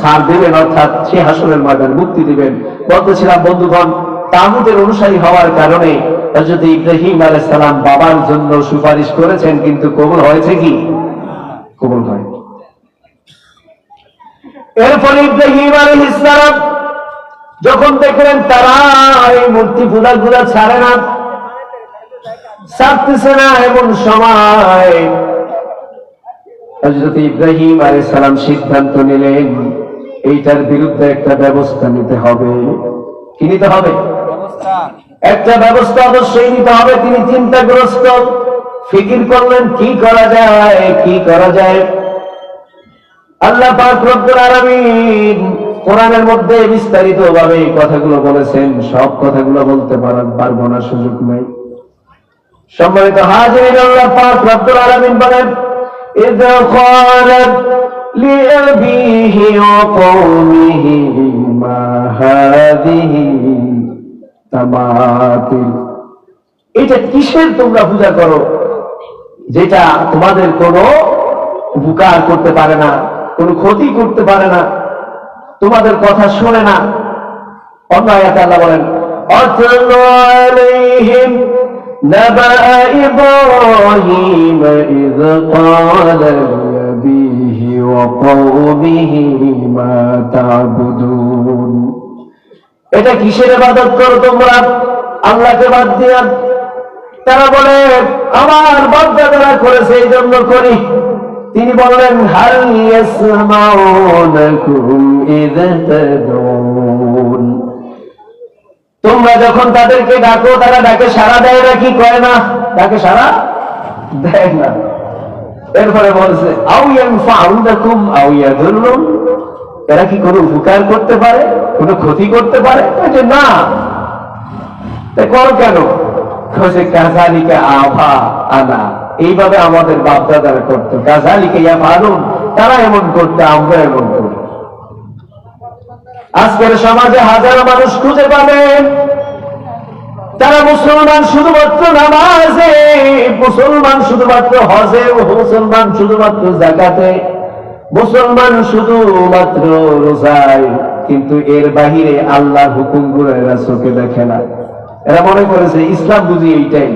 ছাড় দেবেন, অর্থাৎ সে হাসরের ময়দানে মুক্তি দিবেন। বলতেছিলাম বন্ধুগণ, তাগুতের অনুসারী হওয়ার কারণে হযরত ইব্রাহিম আলাইহিস সালাম বাবার জন্য সুপারিশ করেছেন, কিন্তু কবুল হয়েছে কি? কবুল হয়। এরপর ইব্রাহিম আলাইহিস সালাম যখন দেখলেন তারা এই মূর্তি পূজাগুলা ছাড়ে না, ছাড়তেছে না, এমন সময় হযরত ইব্রাহিম আলাইহিস সালাম সিদ্ধান্ত নিলেন এইটার বিরুদ্ধে একটা ব্যবস্থা নিতে হবে। কি নিতে হবে? একটা ব্যবস্থা অবশ্যই নিতে হবে। তিনি চিন্তাগ্রস্ত, ফিকির করলেন কি করা যায়, কি করা যায়। আল্লাহ পাক রব্বুল আলামিন কোরআনের মধ্যে বিস্তারিত ভাবে কথাগুলো বলেছেন, সব কথাগুলো বলতে পারবো না, সুযোগ নেই। সম্মানিত হাজিরিন, আল্লাহ পাক রব্বুল আলামিন বলেন ইযা ক্বালাত লিআবিহি ওয়া কওমিহি মা হাযিহি তামাতিল। এটা কিসের তোমরা পূজা করো যেটা তোমাদের কোনো উপকার করতে পারে না, কোনো ক্ষতি করতে পারে না, তোমাদের কথা শোনে না। অন্য আয়াতে আল্লাহ বলেন আতলু আলাইহিম নাবা ইব্রাহিম ইয ক্বালা লিআবিহি ওয়া কওমিহি মা তা'বুদুন। এটা কিসের ইবাদত করো তোমরা আল্লাহকে বাদ দিয়া? তারা বলে আমার বাপ-দাদারা করেছে এই জন্য করি। তিনি বললেন হাল ইয়াসমাউনাকুম ইযা তাদউন। তোমরা যখন তাদেরকে ডাকো তারা ডাকে সাড়া দেয় না কি করে না? ডাকে সাড়া দেয় না। এরপরে বলছে আও ইয়ানফাউনাকুম আও ইয়াদুররুন। এরা কি কোনো উপকার করতে পারে, কোনো ক্ষতি করতে পারে? যে না। তাই করো কেন? কাযালিকা আবা আনা, এইভাবে আমাদের বাপ দাদারা করতো। কাযালিকা ইয়াফআলুন, তারা এমন করতে, আমরা এমন করি। আজকের সমাজে হাজারো মানুষ খুঁজে পাবেন তারা মুসলমান শুধুমাত্র নামাজে, মুসলমান শুধুমাত্র হজে, মুসলমান শুধুমাত্র যাকাতে, মুসলমান শুধুমাত্র রোজায়, কিন্তু এর বাহিরে আল্লাহর হুকুমগুলো এরা চোখে দেখে না। এরা মনে করেছে ইসলাম বুঝি এইটাই,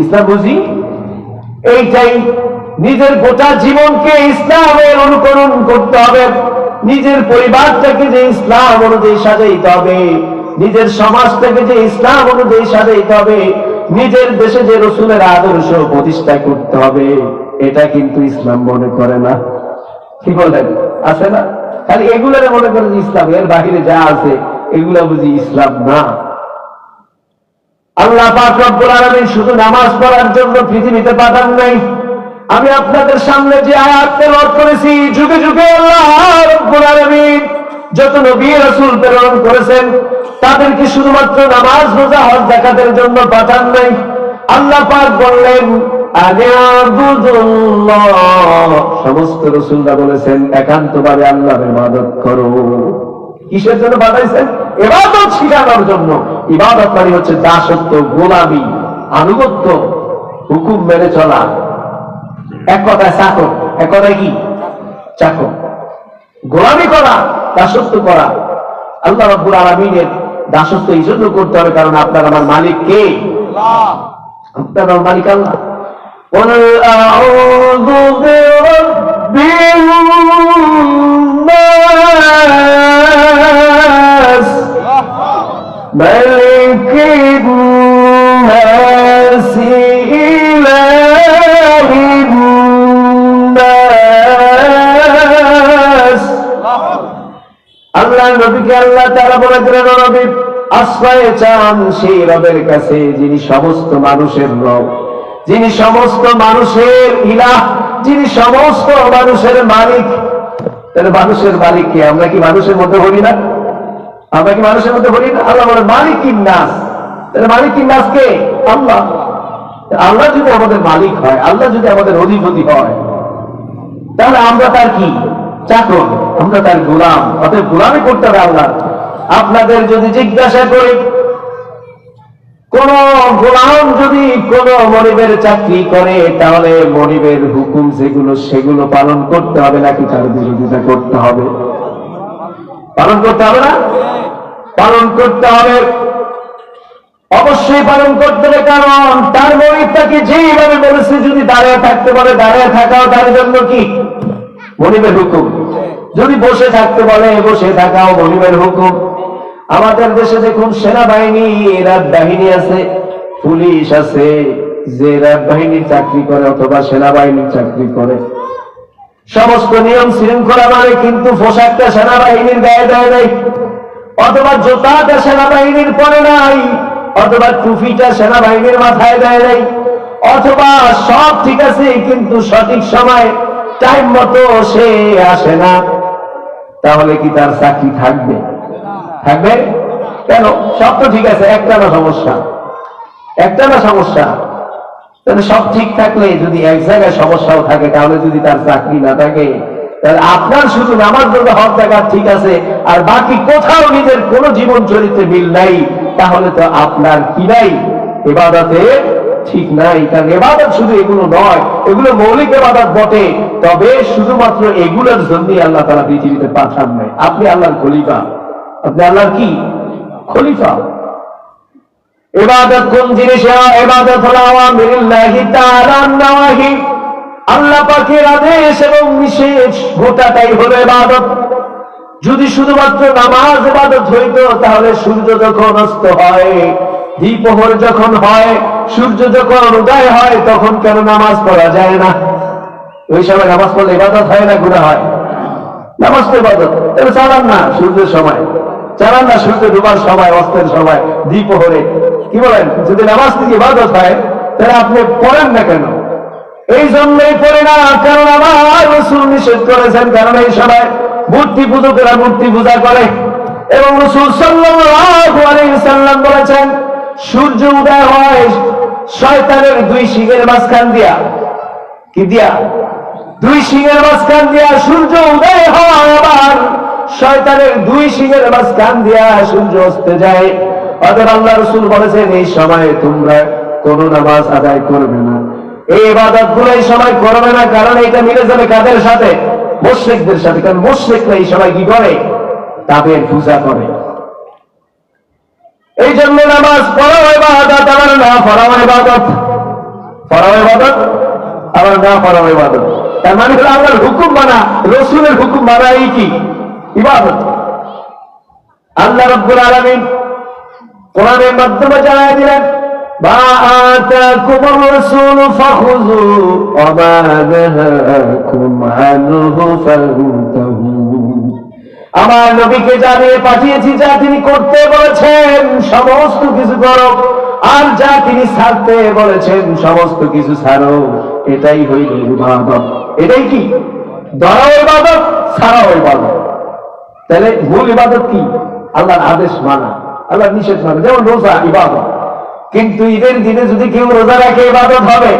ইসলাম বুঝি এইটাই। নিজের গোটা জীবনকে ইসলামের অনুকরণ করতে হবে, নিজের পরিবারটাকে যে ইসলাম অনুযায়ী সাজাইতে হবে, নিজের সমাজটাকে যে ইসলাম অনুযায়ী সাজাইতে হবে, নিজের দেশে যে রাসূলের আদর্শ প্রতিষ্ঠা করতে হবে, এটা কিন্তু ইসলাম মনে করে না। কি বলেন? আছে না? খালি এগুলোর মনে করে ইসলাম, এর বাহিরে যা আছে এগুলা বুঝি ইসলাম না। আল্লাহ পাক রব্বুল আলামিন শুধু নামাজ পড়ার জন্য পৃথিবীতে পাঠান নাই। আমি আপনাদের সামনে যে আয়াত তেলাওয়াত করেছি, যুগে যুগে আল্লাহ রব্বুল আলামিন যত নবী রাসূল প্রেরণ করেছেন তাদেরকে শুধুমাত্র নামাজ, রোজা, হজ, যাকাতের জন্য পাঠান নাই। আল্লাহ পাক বললেন আনিয়াবুদুল্লাহ, সমস্ত রাসূলরা বলেছেন একান্তভাবে আল্লাহর ইবাদত করো। কিসের জন্য পাঠাইছেন? ইবাদত শিখানোর জন্য। ইবাদত মানে হচ্ছে দাসত্ব, গোলামি, আনুগত্য, হুকুম মেনে চলা। এক কথায় চাকর, এক কথায় কি? চাকর। গোলামি করা, দাসত্ব করা। আল্লাহ রাব্বুল আলামিনের দাসত্ব এই জন্য করতে হবে কারণ আপনার আমার মালিক কে? আপনার আমার মালিক আল্লাহ। قل أعوذ برب الناس ملك الناس إله الناس। আল্লাহ নবীকে আল্লাহ তাআলা বলেছিলেন, নবী আশ্রয় চান সেই রবের কাছে যিনি সমস্ত মানুষের রব, যিনি সমস্ত মানুষের ইলাহ, যিনি সমস্ত মানুষের মালিক। তাহলে মানুষের মালিক কে? আমরা কি মানুষের মধ্যে বলি না? আমরা কি মানুষের মধ্যে বলি না? আল্লাহ বলে মালিকিন নাস। তাহলে মালিকিন নাস কে? আল্লাহ। আল্লাহ যদি আমাদের মালিক হয়, আল্লাহ যদি আমাদের অধিপতি হয়, তাহলে আমরা তার কি? চাকর, আমরা তার গোলাম। অতএব গোলামি করতে হবে আল্লাহ। আপনাদের যদি জিজ্ঞাসা করি, কোন গোলাম যদি কোন মনিবের চাকরি করে, তাহলে মনিবের হুকুম যেগুলো সেগুলো পালন করতে হবে নাকি তার বিরোধিতা করতে হবে? পালন করতে হবে না? পালন করতে হবে, অবশ্যই পালন করতে হবে। কারণ তার মনিব তাকে যেভাবে বলেছে, যদি দাঁড়িয়ে থাকতে বলে দাঁড়িয়ে থাকাও তার জন্য কি? মনিবের হুকুম। যদি বসে থাকতে বলে বসে থাকাও মনিবের হুকুম। আমাদের দেশে দেখুন সেনাবাহিনী, রাত বাহিনী আছে, পুলিশ আছে, যে রাত বাহিনীর চাকরি করে অথবা সেনাবাহিনীর চাকরি করে, সমস্ত নিয়ম শৃঙ্খলা মানে, কিন্তু পোশাকটা সেনাবাহিনীর গায়ে দেয় নাই, অথবা জুতাটা সেনাবাহিনীর পরে নাই, অথবা টুপিটা সেনাবাহিনীর মাথায় দেয় নাই, অথবা সব ঠিক আছে কিন্তু সঠিক সময় টাইম মতো সে আসে না, তাহলে কি তার চাকরি থাকবে? থাকবে কেন? সব তো ঠিক আছে, একটা না সমস্যা, একটা না সমস্যা। তাহলে সব ঠিক থাকলে যদি এক জায়গায় সমস্যাও থাকে, তাহলে যদি তার চাকরি না থাকে, তাহলে আপনার শুধু নামাজ পড়তে হক দেখা ঠিক আছে, আর বাকি কোথাও নিজের কোন জীবন চরিত্রে মিল নাই, তাহলে তো আপনার কি নাই? ইবাদতে ঠিক নাই। কারণ ইবাদত শুধু এগুলো নয়, এগুলো মৌলিক ইবাদত বটে, তবে শুধুমাত্র এগুলোর জন্যই আল্লাহ তাআলা পৃথিবীতে পাঠান নাই। আপনি আল্লাহর খলিফা, আপনি আল্লাহর কি? খলিফা। ইবাদত কোন জিনিস? ইবাদত হলো আওয়ামিরুল্লাহি তাআলা নাওয়াহি, আল্লাহ পাকের আদেশ এবং নিষেধ, গোটাটাই হলো ইবাদত। যদি শুধুমাত্র নামাজ ইবাদত হইতো, তাহলে সূর্য যখন অস্ত হয়, দ্বিপ্রহর যখন হয়, সূর্য যখন উদয় হয়, তখন কেন নামাজ পড়া যায় না? ওই সময় নামাজ পড়লে ইবাদত হয় না গুনাহ হয়? নামাজ তো ইবাদত। তাহলে চালান না সূর্যের সময়, চালান না সূর্য ডুবার সময়, অস্তের সময়, দ্বিপ্রহরে, কি বলেন? যদি নামাজ থেকে ইবাদত হয়, তাহলে আপনি পড়েন না কেন? এই জন্যই পড়ে না, কারণ আমার রাসূল নিষেধ করেছেন। কারণ এই সময় মূর্তি পূজকেরা মূর্তি পূজা করে, এবং রাসূল সাল্লাল্লাহু আলাইহি সাল্লাম বলেছেন, সূর্য উদয় হয় শয়তানের দুই শিঙের মাঝখান দিয়া। কি দিয়া? দুই শিঙের মাঝখান দিয়া সূর্য উদয় হয়, আবার শয়তানের দুই শিঙের মাঝখান দিয়া সূর্য অস্তে যায়। অতএব আল্লাহ রাসূল বলেছেন, এই সময় তোমরা কোন নামাজ আদায় করবে না, এই ইবাদতগুলো এই সময় করবে না। কারণ এটা মিলে যাবে কাদের সাথে? মুশরিকদের সাথে। কারণ মুশরিকরা এই সময় কি করে? তাদের পূজা করে। এই জন্য নামাজ পড়াও ইবাদত, আবার না পড়াও ইবাদত। পড়াও ইবাদত, আবার না পড়াও ইবাদত। তার মানে হলো আল্লাহর হুকুম মানা, রাসূলের হুকুম মানা, এই কি? ইবাদত। আল্লাহ রাব্বুল আলামিন কোরআনের মাধ্যমে জানায় দিলেন, মা আতাকুমুর রাসূলু ফাখুযু ওয়া মা নাহাকুম আনহু ফান্তাহু। আমার নবীকে জানিয়ে পাঠিয়েছি, যা তিনি করতে বলেছেন সমস্ত কিছু করো, আর যা তিনি ছাড়তে বলেছেন সমস্ত কিছু ছাড়ো। এটাই হইল ইবাদত। এটাই কি? ধরাও ইবাদত, ছাড়াও ইবাদত। তাহলে মূল ইবাদত কি? আল্লাহর আদেশ মানা, আল্লাহর নিষেধ মানা। যেমন রোজা ইবাদত, কিন্তু ঈদের দিনে যদি কেউ রোজা রাখে ইবাদত হবে?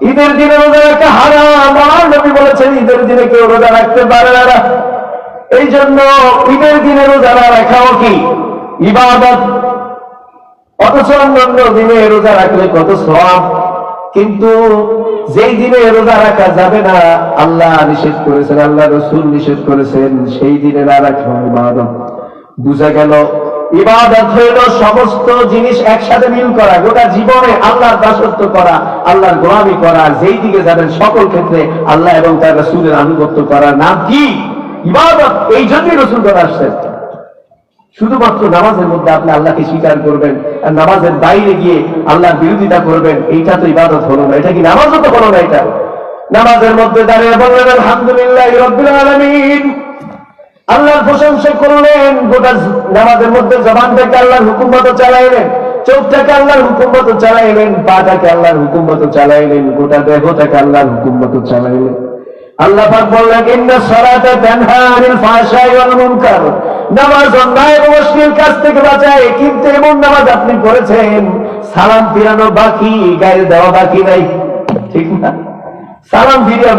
ঈদের দিনে রোজা রাখা হারাম। আমার নবী বলেছেন ঈদের দিনে কেউ রোজা রাখতে পারে না। এই জন্য ঈদের দিনে রোজা না রাখাও কি ইবাদত। অথচ অন্যান্য দিনে রোজা রাখলে কত সওয়াব, কিন্তু যেই দিনে রোজা রাখা যাবে না, আল্লাহ নিষেধ করেছেন, আল্লাহ রাসূল নিষেধ করেছেন, সেই দিনে না রাখা ইবাদত। বুঝা গেল ইবাদত হইল সমস্ত জিনিস একসাথে মিল করা, গোটা জীবনে আল্লাহর দাসত্ব করা, আল্লাহর গোলামি করা, যেই দিকে যাবেন সকল ক্ষেত্রে আল্লাহ এবং তার রাসূলের আনুগত্য করার নাম কি ইবাদত। এই জন্যই রাসূল করে আসছেন। শুধুমাত্র নামাজের মধ্যে আপনি আল্লাহকে স্বীকার করবেন আর নামাজের বাইরে গিয়ে আল্লাহর বিরোধিতা করবেন, এইটা তো ইবাদত হলো না। এটা কি নামাজও তো হলো না। এটা নামাজের মধ্যে দাঁড়িয়ে বললেন আলহামদুলিল্লাহি রাব্বিল আলামিন, আল্লাহর প্রশংসা করলেন, গোটা নামাজের মধ্যে জবানটাকে আল্লাহর হুকুম মতো চালাইলেন, চোখটাকে আল্লাহর হুকুম মতো চালাইলেন, পাটাকে আল্লাহর হুকুম মতো চালাইলেন, গোটা দেহটাকে আল্লাহর হুকুম মতো চালাইলেন। আল্লাহ পাক বললেন ইন্নাস সালাতা তানহা আনিল ফাহশাই ওয়াল মুনকার, নামাজ অন্যায় এবং অশ্লীল কাজ থেকে বাঁচায়। কিন্তু এমন নামাজ আপনি পড়েছেন সালাম ফিরানো বাকি, গায়ে দেওয়া বাকি নাই, ঠিক না? সালাম ফিরিয়া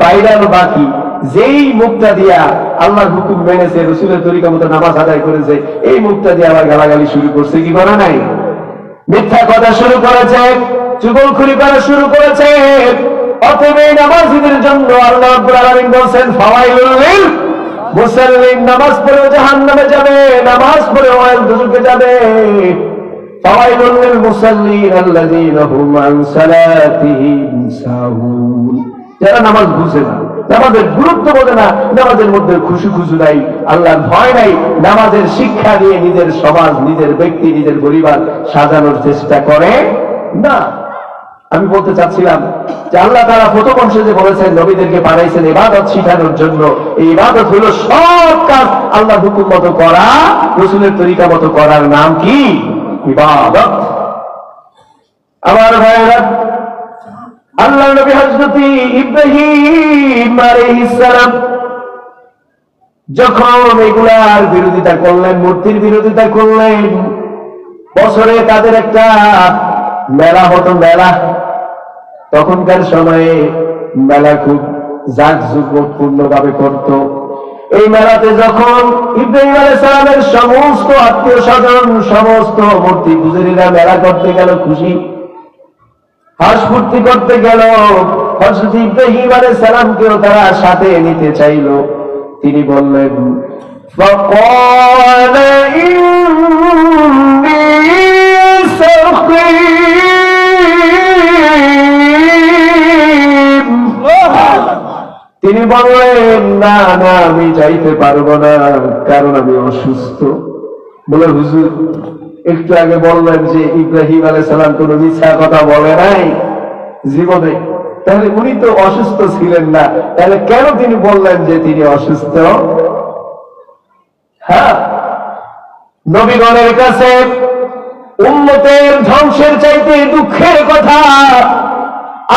বাইরানো বাকি। যেই মুখটা দিয়া আল্লাহর হুকুম মেনেছে, রাসূলের তরিকা মতো নামাজ আদায় করেছে, এই মুখটা দিয়ে আবার গালাগালি শুরু করছে, কি করা নাই? মিথ্যা কথা শুরু করেছে, চুগলখড়ি করা শুরু করেছে। অতএব এই নামাজীদের জন্য আল্লাহ রাব্বুল আলামিন বলেন ফাওয়াইলুল লিল মুসাল্লিন, নামাজ পড়ে জাহান্নামে যাবে, নামাজ পড়ে দুজকে যাবে। ফাওয়াইলুল লিল মুসাল্লিন আল্লাযীনা হুম আন সালাতিহিম সাহুন, যারা নামাজ বুঝে না, নামাজের গুরুত্ব বোঝে না, নামাজের মধ্যে খুশি নাই, আল্লাহর ভয় নাই, নামাজের শিক্ষা দিয়ে নিজের সমাজ, নিজের ব্যক্তি, নিজের পরিবার সাজানোর চেষ্টা করে না। আমি বলতে চাচ্ছিলাম যে আল্লাহ তাআলা প্রথম অংশে যে বলেছেন নবীদেরকে পাঠাইছেন ইবাদত শিখানোর জন্য, এই ইবাদত হলো সব কাজ আল্লাহর হুকুম মতো করা, রাসূলের তরিকা মতো করার নাম কি ইবাদত। আমার ভাইরা, আল্লাহ নবী হযরত ইব্রাহিম আলাইহিস সালাম যখন এগুলার বিরোধিতা করলেন, মূর্তির বিরোধিতা করলেন, বছরে তাদের একটা মেলা হতো, মেলা। তখনকার সময়ে মেলা খুব জাঁকজমকপূর্ণ ভাবে করত। এই মেলাতে যখন ইব্রাহিম আলাইহিস সালামের সমস্ত আত্মীয় স্বজন, সমস্ত মূর্তি পূজারীরা মেলা করতে গেল, খুশি হাস ফুর্তি করতে গেল, হযরত ইব্রাহিম আলাইহিস সালামকেও তারা সাথে নিতে চাইল। তিনি বললেন فَقَالَ إِنِّي سَقِيمٌ, তিনি বললেন না না, আমি যাইতে পারবো না, কারণ আমি অসুস্থ। বলে হুজুর একটু আগে বললেন যে ইব্রাহিম আলাইহিস সালাম কোনো মিথ্যা কথা বলে নাই জীবনে, তাহলে উনি তো অসুস্থ ছিলেন না, তাহলে কেন তিনি বললেন যে তিনি অসুস্থ? হ্যাঁ, নবীগণের কাছে উম্মতের ধ্বংসের চাইতে দুঃখের কথা,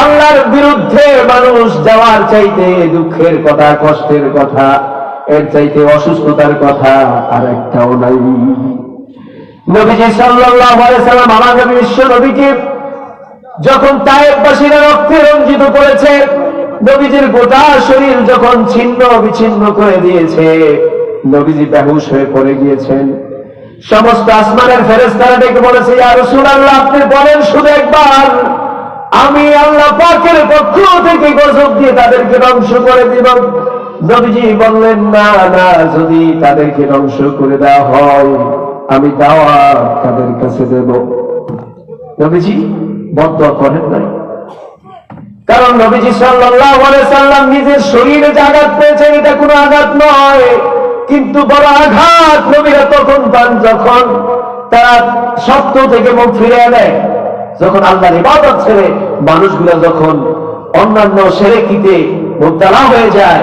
আল্লাহর বিরুদ্ধে মানুষ যাওয়ার চাইতে দুঃখের কথা, কষ্টের কথা, এর চাইতে অসুস্থতার কথা আর একটাও নাই। নবীজি সাল্লাল্লাহু আলাইহি সাল্লাম, আমার নবী বিশ্ব নবীকে যখন তায়েফবাসীরা রক্তে রঞ্জিত করেছে, নবীজির গোটা শরীর যখন ছিন্ন বিচ্ছিন্ন করে দিয়েছে, নবীজি বেহুশ হয়ে পড়ে গিয়েছেন। সমস্ত আসমানের ফেরেশতারা ডেকে বলেছে ইয়া রাসূলুল্লাহ, আপনি বলেন শুধু একবার, আমি আল্লাহ পাকের পক্ষ থেকে গজব দিয়ে তাদেরকে ধ্বংস করে দিব। নবীজি বললেন না না, যদি তাদেরকে ধ্বংস করে দেওয়া হয় আমি দাওয়াত তাদের কাছে দেব। নবীজি বদদোয়া করেন নাই, কারণ নবীজি সাল্লাল্লাহু আলাইহি সাল্লাম নিজের শরীরে যে আঘাত পেয়েছেন এটা কোনো আঘাত নয়, কিন্তু বড় আঘাত নবীরা তখন পান যখন তারা সত্য থেকে মুখ ফিরিয়ে নেয়, যখন আল্লাহর ইবাদত ছেড়ে মানুষগুলো যখন অন্যান্য শিরকিতে মুবতালা হয়ে যায়,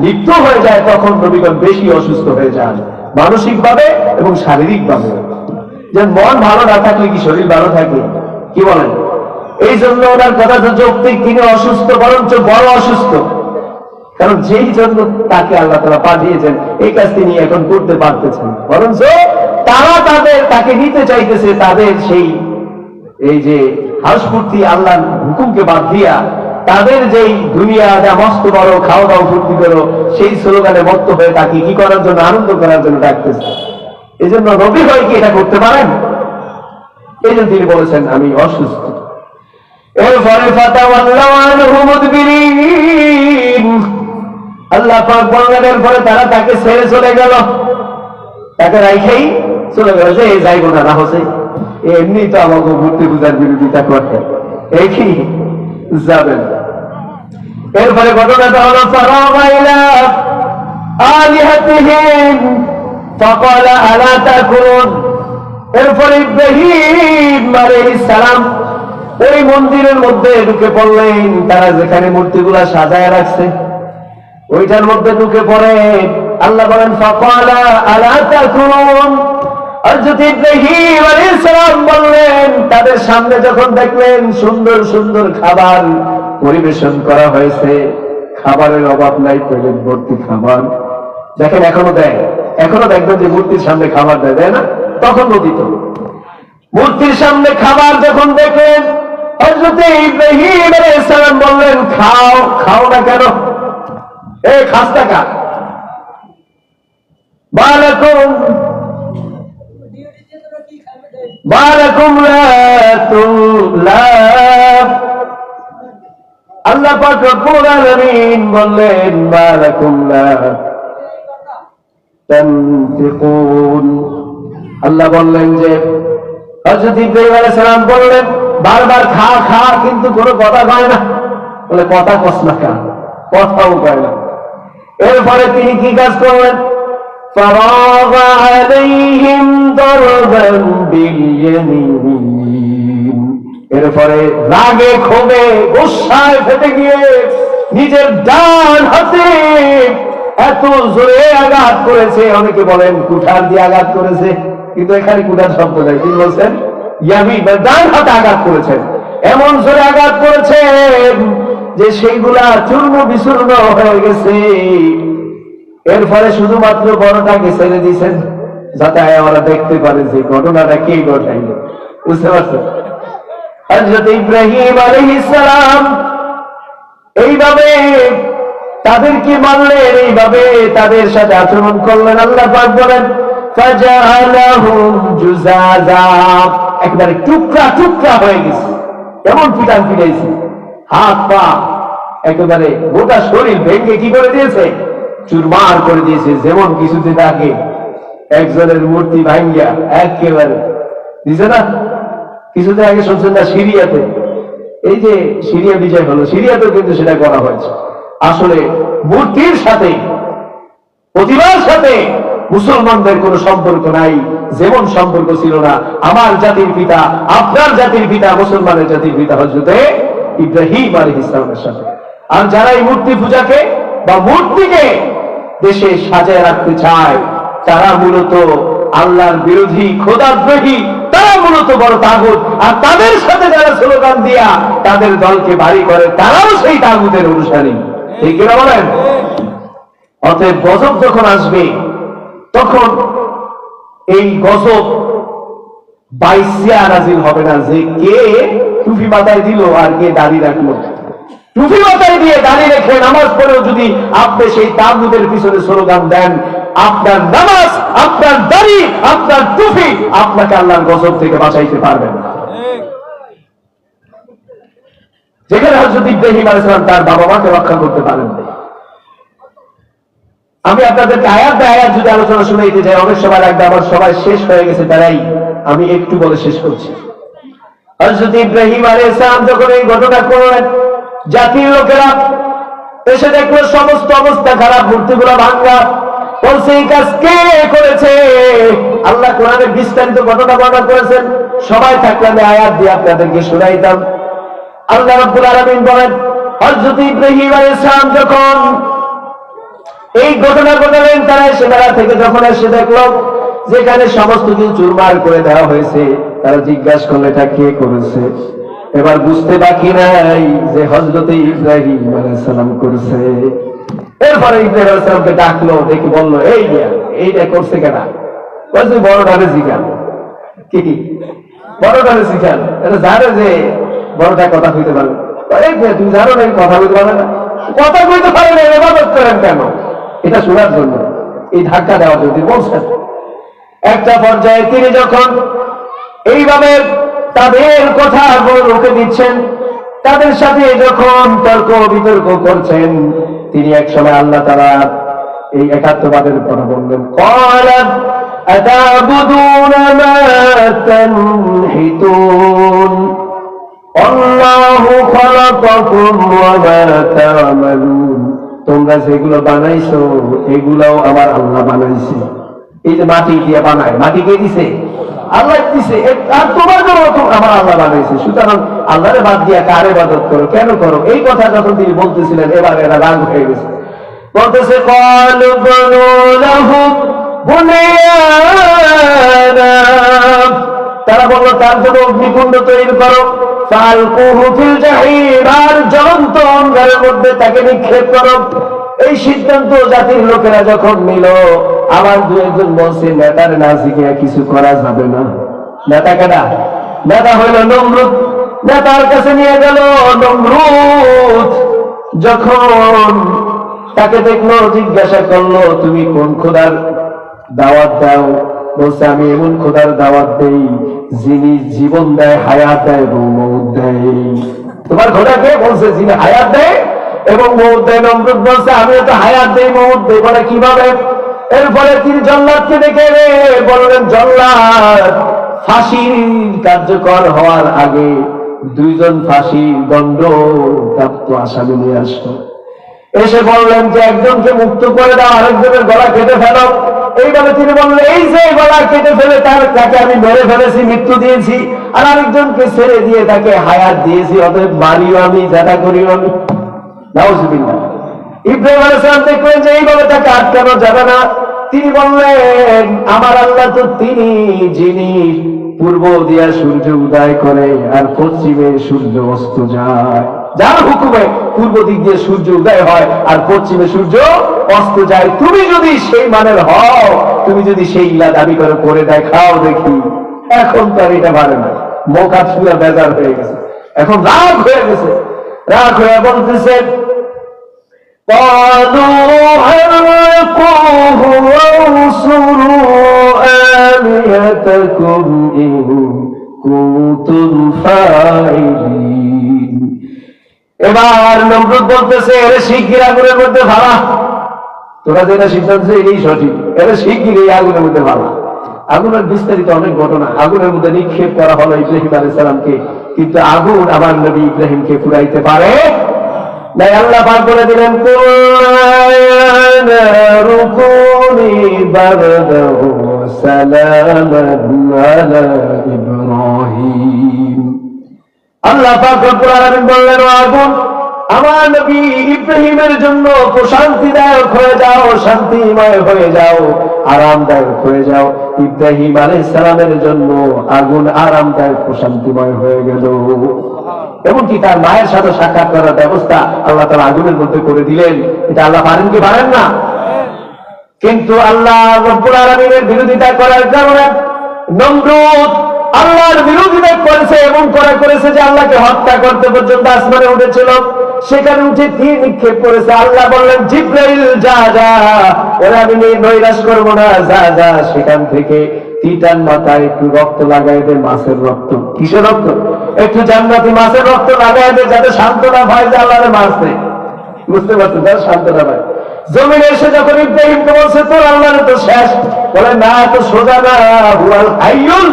লিপ্ত হয়ে যায়, তখন নবীগণ বেশি অসুস্থ হয়ে যান, মানসিকভাবে এবং শারীরিকভাবে। যে মন ভালো না থাকলে কি শরীর ভালো থাকে? কি বলেন? এই জন্য ওনার কথা তো যৌক্তিক, তিনি অসুস্থ, বরঞ্চ বড় অসুস্থ, কারণ যেই জন্য তাকে আল্লাহ তাআলা পাঠিয়েছেন এই কাজ তিনি এখন করতে পারতেছেন, বরঞ্চ তারা তাকে নিতে চাইতেছে, তাদের সেই এই যে হাসফুর্তি আল্লাহর হুকুমকে বাদ দিয়া তাদের যেই দুনিয়া যা মস্ত বড় খাওয়া দাওয়া ফুর্তি করো সেই স্লোগানে মত্ত হয়ে তাকে কি করার জন্য, আনন্দ করার জন্য ডাকতেছে। এই জন্য নবী হয় কি এটা করতে পারেন? এই জন্য তিনি বলেছেন আমি অসুস্থ। এরপরে আল্লাহ পাক বললেন, এরপরে তারা তাকে ছেড়ে চলে গেল, তাকে রাইখেই চলে গেল যে এই যাইব না, না হচ্ছে এমনি তো আমাকে মূর্তি পূজার বিরোধিতা করতে, এই কি যাবেন। এরপরে ঘটনাটা হলো এরপরে ইব্রাহিম আলাইহিস সালাম ওই মন্দিরের মধ্যে ঢুকে পড়লেন। তারা যেখানে মূর্তিগুলা সাজায় রাখছে ওইটার মধ্যে ঢুকে পড়ে। আল্লাহ বলেন ফাকালা আলা তাকুন, হযরত ইব্রাহিম আলাইহিস সালাম বললেন, তাদের সামনে যখন দেখলেন সুন্দর সুন্দর খাবার পরিবেশন করা হয়েছে, খাবারের অভাব নাই, প্লেট ভর্তি খাবার, দেখেন এখনো দেয়, এখনো দেখবেন যে মূর্তির সামনে খাবার দেয়, দেয় না? তখন দিত। মূর্তির সামনে খাবার যখন দেখলেন হযরত ইব্রাহিম আলাইহিস সালাম বললেন খাও। খাও না কেন? এই খাস টাকা বালাকুম বালাকুম লা আল্লাহ পাক রব্বুল আলামিন বললেন বালাকুম লা তানফিকুন। আল্লাহ বললেন যে হযরত ইব্রাহিম আলাইহিস সালাম বললেন বারবার খা খা, কিন্তু কোনো কথা কয় না। বলে কথা কস না, কথাও কয় না। এরপরে তিনি কি কাজ করলেন? فراغ عليهم ضربا باليمين। এরপরে রাগে ক্ষোভে গোসায় ফেটে গিয়ে নিজের ডান হাতে এত জোরে আঘাত করেছে, অনেকে বলেন কুঠার দিয়ে আঘাত করেছে, কিন্তু এখানে কুঠার শব্দ নেই, তিনি বলছেন ইয়ামিন বা ডান হাতে আঘাত করেছেন। এমন জোরে আঘাত করেছেন যে সেইগুলা চূর্ণ বিচূর্ণ হয়ে গেছে। এরপরে শুধুমাত্র বড়টাকে ছেড়ে দিয়েছেন যাতে আমরা দেখতে পারে যে ঘটনাটা কে ঘটাইল। বুঝতে পারছেন? হযরত ইব্রাহিম আলাইহিস সালাম এইভাবে তাদেরকে মারলেন, এইভাবে তাদের সাথে আচরণ করলেন। আল্লাহ পাক বলেন ফাজাআলাহুম জুজাজা, একবারে টুকরা টুকরা হয়ে গেছে। এমন পিটান পিটাইছে, হাত পা একেবারে গোটা শরীর ভেঙে কি করে দিয়েছে? চুরমার করে দিয়েছে। যেমন কিছুদিন আগে একজনের মূর্তি ভাঙ্গিয়া একেবারে দিছে না, কিছুদিন আগে শুনছেন না সিরিয়াতে, এই যে সিরিয়া বিজয় হলো, সিরিয়াতেও কিন্তু সেটা করা হয়েছে। আসলে মূর্তির সাথে প্রতিমার সাথে মুসলমানদের কোনো সম্পর্ক নাই, যেমন সম্পর্ক ছিল না আমার জাতির পিতা, আপনার জাতির পিতা, মুসলমানের জাতির পিতা হযরত ইব্রাহিম আলাইহিস সালামের সাথে। আর যারা এই মূর্তি পূজাকে বা মূর্তিকে দেশে সাজায় রাখতে চায় তারা মূলত আল্লাহর বিরোধী, খোদাদ্রোহী, তারা মূলত বড় তাগুত। আর তাদের সাথে যারা স্লোগান দিয়া তাদের দলকে বাড়ি করে তারাও সেই তাগুতের অনুসারী। ঠিক কিনা বলেন? অতএব গজব যখন আসবে তখন এই গজব বাইসিয়া নাজিল হবে না যে কে টুপি মাথায় দিল আর কে দাড়ি রাখলো। টুপি মাথায় দিয়ে দাঁড়িয়ে রেখে নামাজ পড়েও যদি আপনি সেই তাগুতের পিছনে স্লোগান দেন, আপনার নামাজ, আপনার দাড়ি, আপনার টুপি আপনাকে আল্লাহর গজব থেকে বাঁচাইতে পারবে না। যেখানে হযরত ইব্রাহিম আলাইহিস সালাম তার বাবা মাকে রক্ষা করতে পারেন। আমি আপনাদেরকে আয়াত আয়াত যদি আলোচনা শুনাইতে যাই অনেক সময় লাগবে, আমার সবাই শেষ হয়ে গেছে, তারাই আমি একটু বলে শেষ করছি। হযরত ইব্রাহিম আলাইহিস সালাম যখন এই ঘটনা করলেন, জাতির লোকেরা এসে দেখলো সমস্ত অবস্থা খারাপ, মূর্তিগুলো ভাঙ্গা। বলছে এই কাজ কে করেছে? আল্লাহ কোরআনে বিস্তারিত ঘটনা বর্ণনা করেছেন, সবাই থাকলে আমি আয়াত দিয়ে আপনাদেরকে শোনাইতাম। আল্লাহ রাব্বুল আলামিন বলেন হযরত ইব্রাহিম আলাইহিস সালাম যখন এই ঘটনা ঘটালেন, তারা এসে বেড়া থেকে যখন এসে দেখলো যেখানে সমস্ত কিছু চুরমার করে দেওয়া হয়েছে, তারা জিজ্ঞাসা করলে এটা কে করেছে? এবার বুঝতে বাকি নাই যে হযরত ইব্রাহিম আলাইহিস সালাম করেছে। এরপরে ইব্রাহিম আলাইহিস সালামকে ডাকলো, দেখি বললো এই এইটা করছে কেনা? বলছে বড়টারে জিজ্ঞান। কি বড়টারে জিজ্ঞান? এটা জানে যে বড়টা কথা কইতে পারবে। তুমি জানো না কথা বলতে পারে না, কথা বলতে পারে না, ইবাদত করেন কেন? এটা শোনার জন্য এই ধাক্কা দেওয়া যদি বলছেন। একটা পর্যায়ে তিনি যখন এইভাবে তাদের কথা রুখে দিচ্ছেন, তাদের সাথে যখন তর্ক বিতর্ক করছেন, তিনি এক সময় আল্লাহ তাআলা এই একাত্মবাদের কথা বললেন। ক্বালা আতাবুদুনা মা তানহিতুন আল্লাহু খালাকাকুম ওয়া মা তা'মালুন, তোমরা যেগুলো বানাইছো এগুলাও আমার আল্লাহ বানাইছে। এই যে মাটি দিয়ে বানায়, মাটি কে দিছে? আল্লাহ দিছে। আর তোমার জন্য আমার আল্লাহ বানাইছে, সুতরাং আল্লাহরে বাদ দিয়া কার ইবাদত করো, কেন করো? এই কথা যখন তিনি বলতেছিলেন, এবার এরা রাগ হয়ে গেছে, বলতেছে ক্বালু বুনু লাহু বুনিয়ানা, তারা বলল তার জন্য অগ্নিকুণ্ড তৈরি করো, ফালকুহু ফিল জাহিম, আর জ্বলন্ত অঙ্গারের মধ্যে তাকে নিক্ষেপ করো। এই সিদ্ধান্ত জাতির লোকেরা যখন নিল, আমার দু একজন বলছে নেতার না শিখিয়া কিছু করা যাবে না। নেতা কেডা? নেতা হইল নমরুদ। নেতার কাছে নিয়ে গেল নমরুদ, যখন তাকে দেখলো জিজ্ঞাসা করলো তুমি কোন খোদার দাওয়াত দাও? বলছে আমি এমন খোদার দাওয়াত দেই যিনি জীবন দেয়, হায়াত দেয় এবং মউত দেয়। তোমার খোদা কে? বলছে যিনি হায়াত দেয় এবং মউত দেয়। নমরুদ বলছে আমিও তো হায়াত দেই মউত দেই। বলে কিভাবে? এরপরে তিনি জল্লাদকে ডেকে বললেন, জল্লাদ, ফাঁসির কার্যকর হওয়ার আগে দুইজন ফাঁসির দণ্ডপ্রাপ্ত আসামি নিয়ে আসো। এসে বললেন যে একজনকে মুক্ত করে দাও, আরেকজনের গলা কেটে ফেলো। এইভাবে তিনি বললেন এই যে গলা কেটে ফেলে তাকে আমি মেরে ফেলেছি, মৃত্যু দিয়েছি, আর আরেকজনকে ছেড়ে দিয়ে তাকে হায়াত দিয়েছি, অতএব মারিও আমি, যাটা করিও আমি। নাউজুবিল্লাহ। ইব্রাহিম আলাইহিস সালাম দেখলেন যে এইভাবে তাকে আটকানো যাবে না। তিনি বললেন আমার আল্লাহ তো তিনি যিনি পূর্ব দিয়া সূর্য উদয় করে আর পশ্চিমে সূর্য অস্ত যায়, যার হুকুমে পূর্ব দিক দিয়ে সূর্য উদয় হয় আর পশ্চিমে সূর্য অস্ত যায়। তুমি যদি সেই মানের হও, তুমি যদি সেই ইলা দাবি করে দেখাও দেখি। এখন তো আর এটা পারে না, মুখ হাত পুরা বেজার হয়ে গেছে, এখন রাগ হয়ে গেছে। রাগ হয়ে বলতেছে قالوا حرقوه وانصروا آلهتكم إن كنتم فاعلين। এবার নমরুদ বলতেছে এর শিগগির আগুনের মধ্যে ভালা, তোরা যেটা সিদ্ধান্ত এই সঠিক, এর শিগগির এই আগুনের মধ্যে ভালা। আগুনের বিস্তারিত অনেক ঘটনা। আগুনের মধ্যে নিক্ষেপ করা হলো ইব্রাহিম আলাইহিস সালামকে, কিন্তু আগুন আমার নবী ইব্রাহিমকে পুরাইতে পারে নাই। আল্লাহ পাক বলে দিলেন রুকুনি বারদাহু সালামান আলা ইব্রাহিম। আল্লাহ পাক রব্বুল আলামিন বললেন আগুন আমার নবী ইব্রাহিমের জন্য প্রশান্তিদায়ক হয়ে যাও, শান্তিময় হয়ে যাও, আরামদায়ক হয়ে যাও। ইব্রাহিম আলাইহিস সালামের জন্য আগুন আরামদায়ক প্রশান্তিময় হয়ে গেল। এমনকি তার মায়ের সাথে সাক্ষাৎ করার ব্যবস্থা আল্লাহ তাআলা আগুনের মধ্যে করে দিলেন। এটা আল্লাহ পারেন কি পারেন না? কিন্তু আল্লাহ রব্বুল আলামিনের বিরোধিতা করার কারণে নমরুদ আল্লাহর বিরোধিতা করেছে এবং করেছে যে আল্লাহকে হত্যা করতে পর্যন্ত আসমানে উঠেছিল। সেখানে উঠে তীর নিক্ষেপ করেছে। আল্লাহ বললেন জিবরাইল যা যা, ওরা আমি নৈরাশ করবো না, যা যা সেখান থেকে তিতান মাথায় একটু রক্ত লাগাই দে, মাছের রক্ত। কিসের রক্ত? একটু জান্নাতি মাছের রক্ত লাগাই দে, যাতে সান্ত্বনা পায় যে আল্লাহরে মারছে। বুঝতে পারছেন? তার সান্ত্বনা পায়। জমিনে এসে যখন ইব্রাহিমকে বলছে তোর আল্লাহরে তো শেষ, বলে না তো সোজা না, হুয়াল হাইয়ুল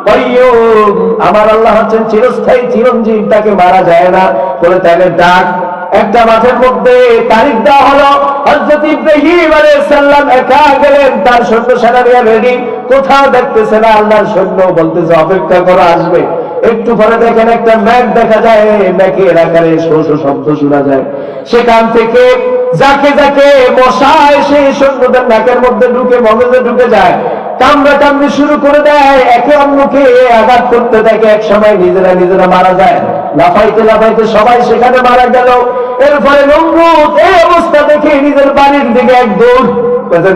কাইয়্যুম, আমার আল্লাহ হচ্ছেন চিরস্থায়ী চিরঞ্জীব, তাকে মারা যায় না। বলে তাহলে ডাক। একটা মাঠের মধ্যে তারিখ দেওয়া হলো, হযরত ইব্রাহিম আলাইহিস সালাম একা গেলেন, তার সৈন্য সেনারা রেডি, কোথাও দেখতেছে না আল্লাহর সৈন্য। বলতেছে অপেক্ষা করো, আসবে। একটু পরে দেখেন একটা মেঘ দেখা যায়, মেঘের আকারে শো শো শব্দ শোনা যায়। সেখান থেকে যাকে যাকে মশা এসে সৈন্যদের নাকের মধ্যে ঢুকে, মগজে ঢুকে যায়, কামড়া কামড়ি শুরু করে দেয়, একে অন্যকে আঘাত করতে থাকে। এক সময় নিজেরা নিজেরা মারা যায়, লাফাইতে লাফাইতে সবাই সেখানে মারা গেল। এরপরে নমরুদ এই অবস্থা দেখে নিজের বাড়ির দিকে এক দৌড়,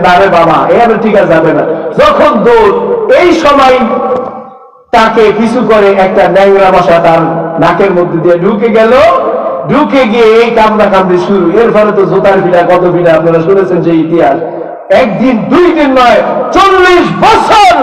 দাঁড়ে বাবা এভাবে ঠিক আছে যাবে না। যখন দৌড়, এই সময় তাকে কিছু করে একটা ন্যাংরা মশা তার নাকের মধ্যে দিয়ে ঢুকে গেল। ঢুকে গিয়ে এই কামড়া কামড়ি শুরু। এর ফলে তো জোতার ফিরা কত ফিরা আপনারা শুনেছেন যে ইতিহাস। একদিন দুই দিন নয়, 40 বছর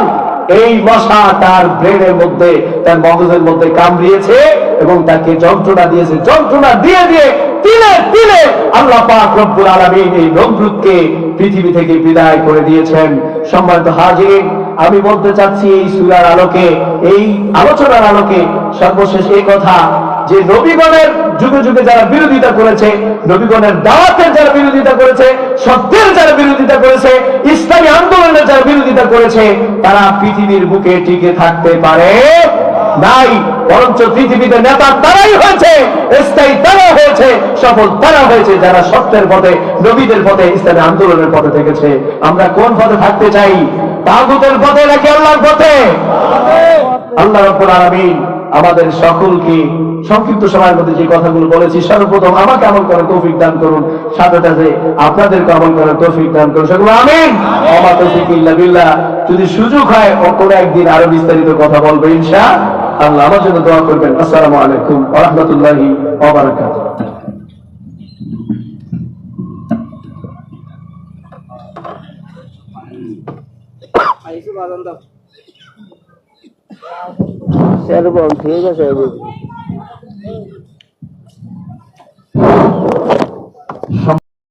এই মশা তার ব্রেনের মধ্যে, তার মগজের মধ্যে কামড়িয়েছে এবং তাকে যন্ত্রণা দিয়েছে। যন্ত্রণা দিয়ে দিয়ে তিলে তিলে আল্লাহ পাক রব্বুল আলামিন এই নমরুদকে পৃথিবী থেকে বিদায় করে দিয়েছেন। সম্মানিত হাজির, আমি বলতে চাচ্ছি এই সূরার আলোকে, এই আলোচনার আলোকে সর্বশেষ এই কথা যে নবীগণের যুগে যুগে যারা বিরোধিতা করেছে, নবীগণের দাওয়াতের যারা বিরোধিতা করেছে, সত্যের যারা বিরোধিতা করেছে, ইসলামী আন্দোলনের যারা বিরোধিতা করেছে, তারা পৃথিবীর বুকে টিকে থাকতে পারে নাই। বরঞ্চ পৃথিবীতে নেতা তারাই হয়েছে, স্থায়ী তারা হয়েছে, সফল তারা হয়েছে যারা সত্যের পথে, নবীদের পথে, ইসলামী আন্দোলনের পথে থেকেছে। আমরা কোন পথে থাকতে চাই? তাগুতের পথে নাকি আল্লাহর পথে? আল্লাহ রাব্বুল আলামিন আমাদের সকলকে সংক্ষিপ্ত সময়ের মধ্যে যে কথাগুলো বলেছি, সর্বপ্রথম আমাকে আমল করার তৌফিক দান করুন, সাথে সাথে আপনাদেরকে আমল করার তৌফিক দান করুন। সকলে আমিন। ওয়া তৌফিক ইল্লা বিল্লাহ। যদি সুযোগ হয় কোনো একদিন আরো বিস্তারিত কথা বলবো ইনশাআল্লাহ। আমার জন্য দোয়া করবেন। আসসালামু আলাইকুম ওয়া রাহমাতুল্লাহি ওয়া বারাকাতুহু। ঠিক আছে।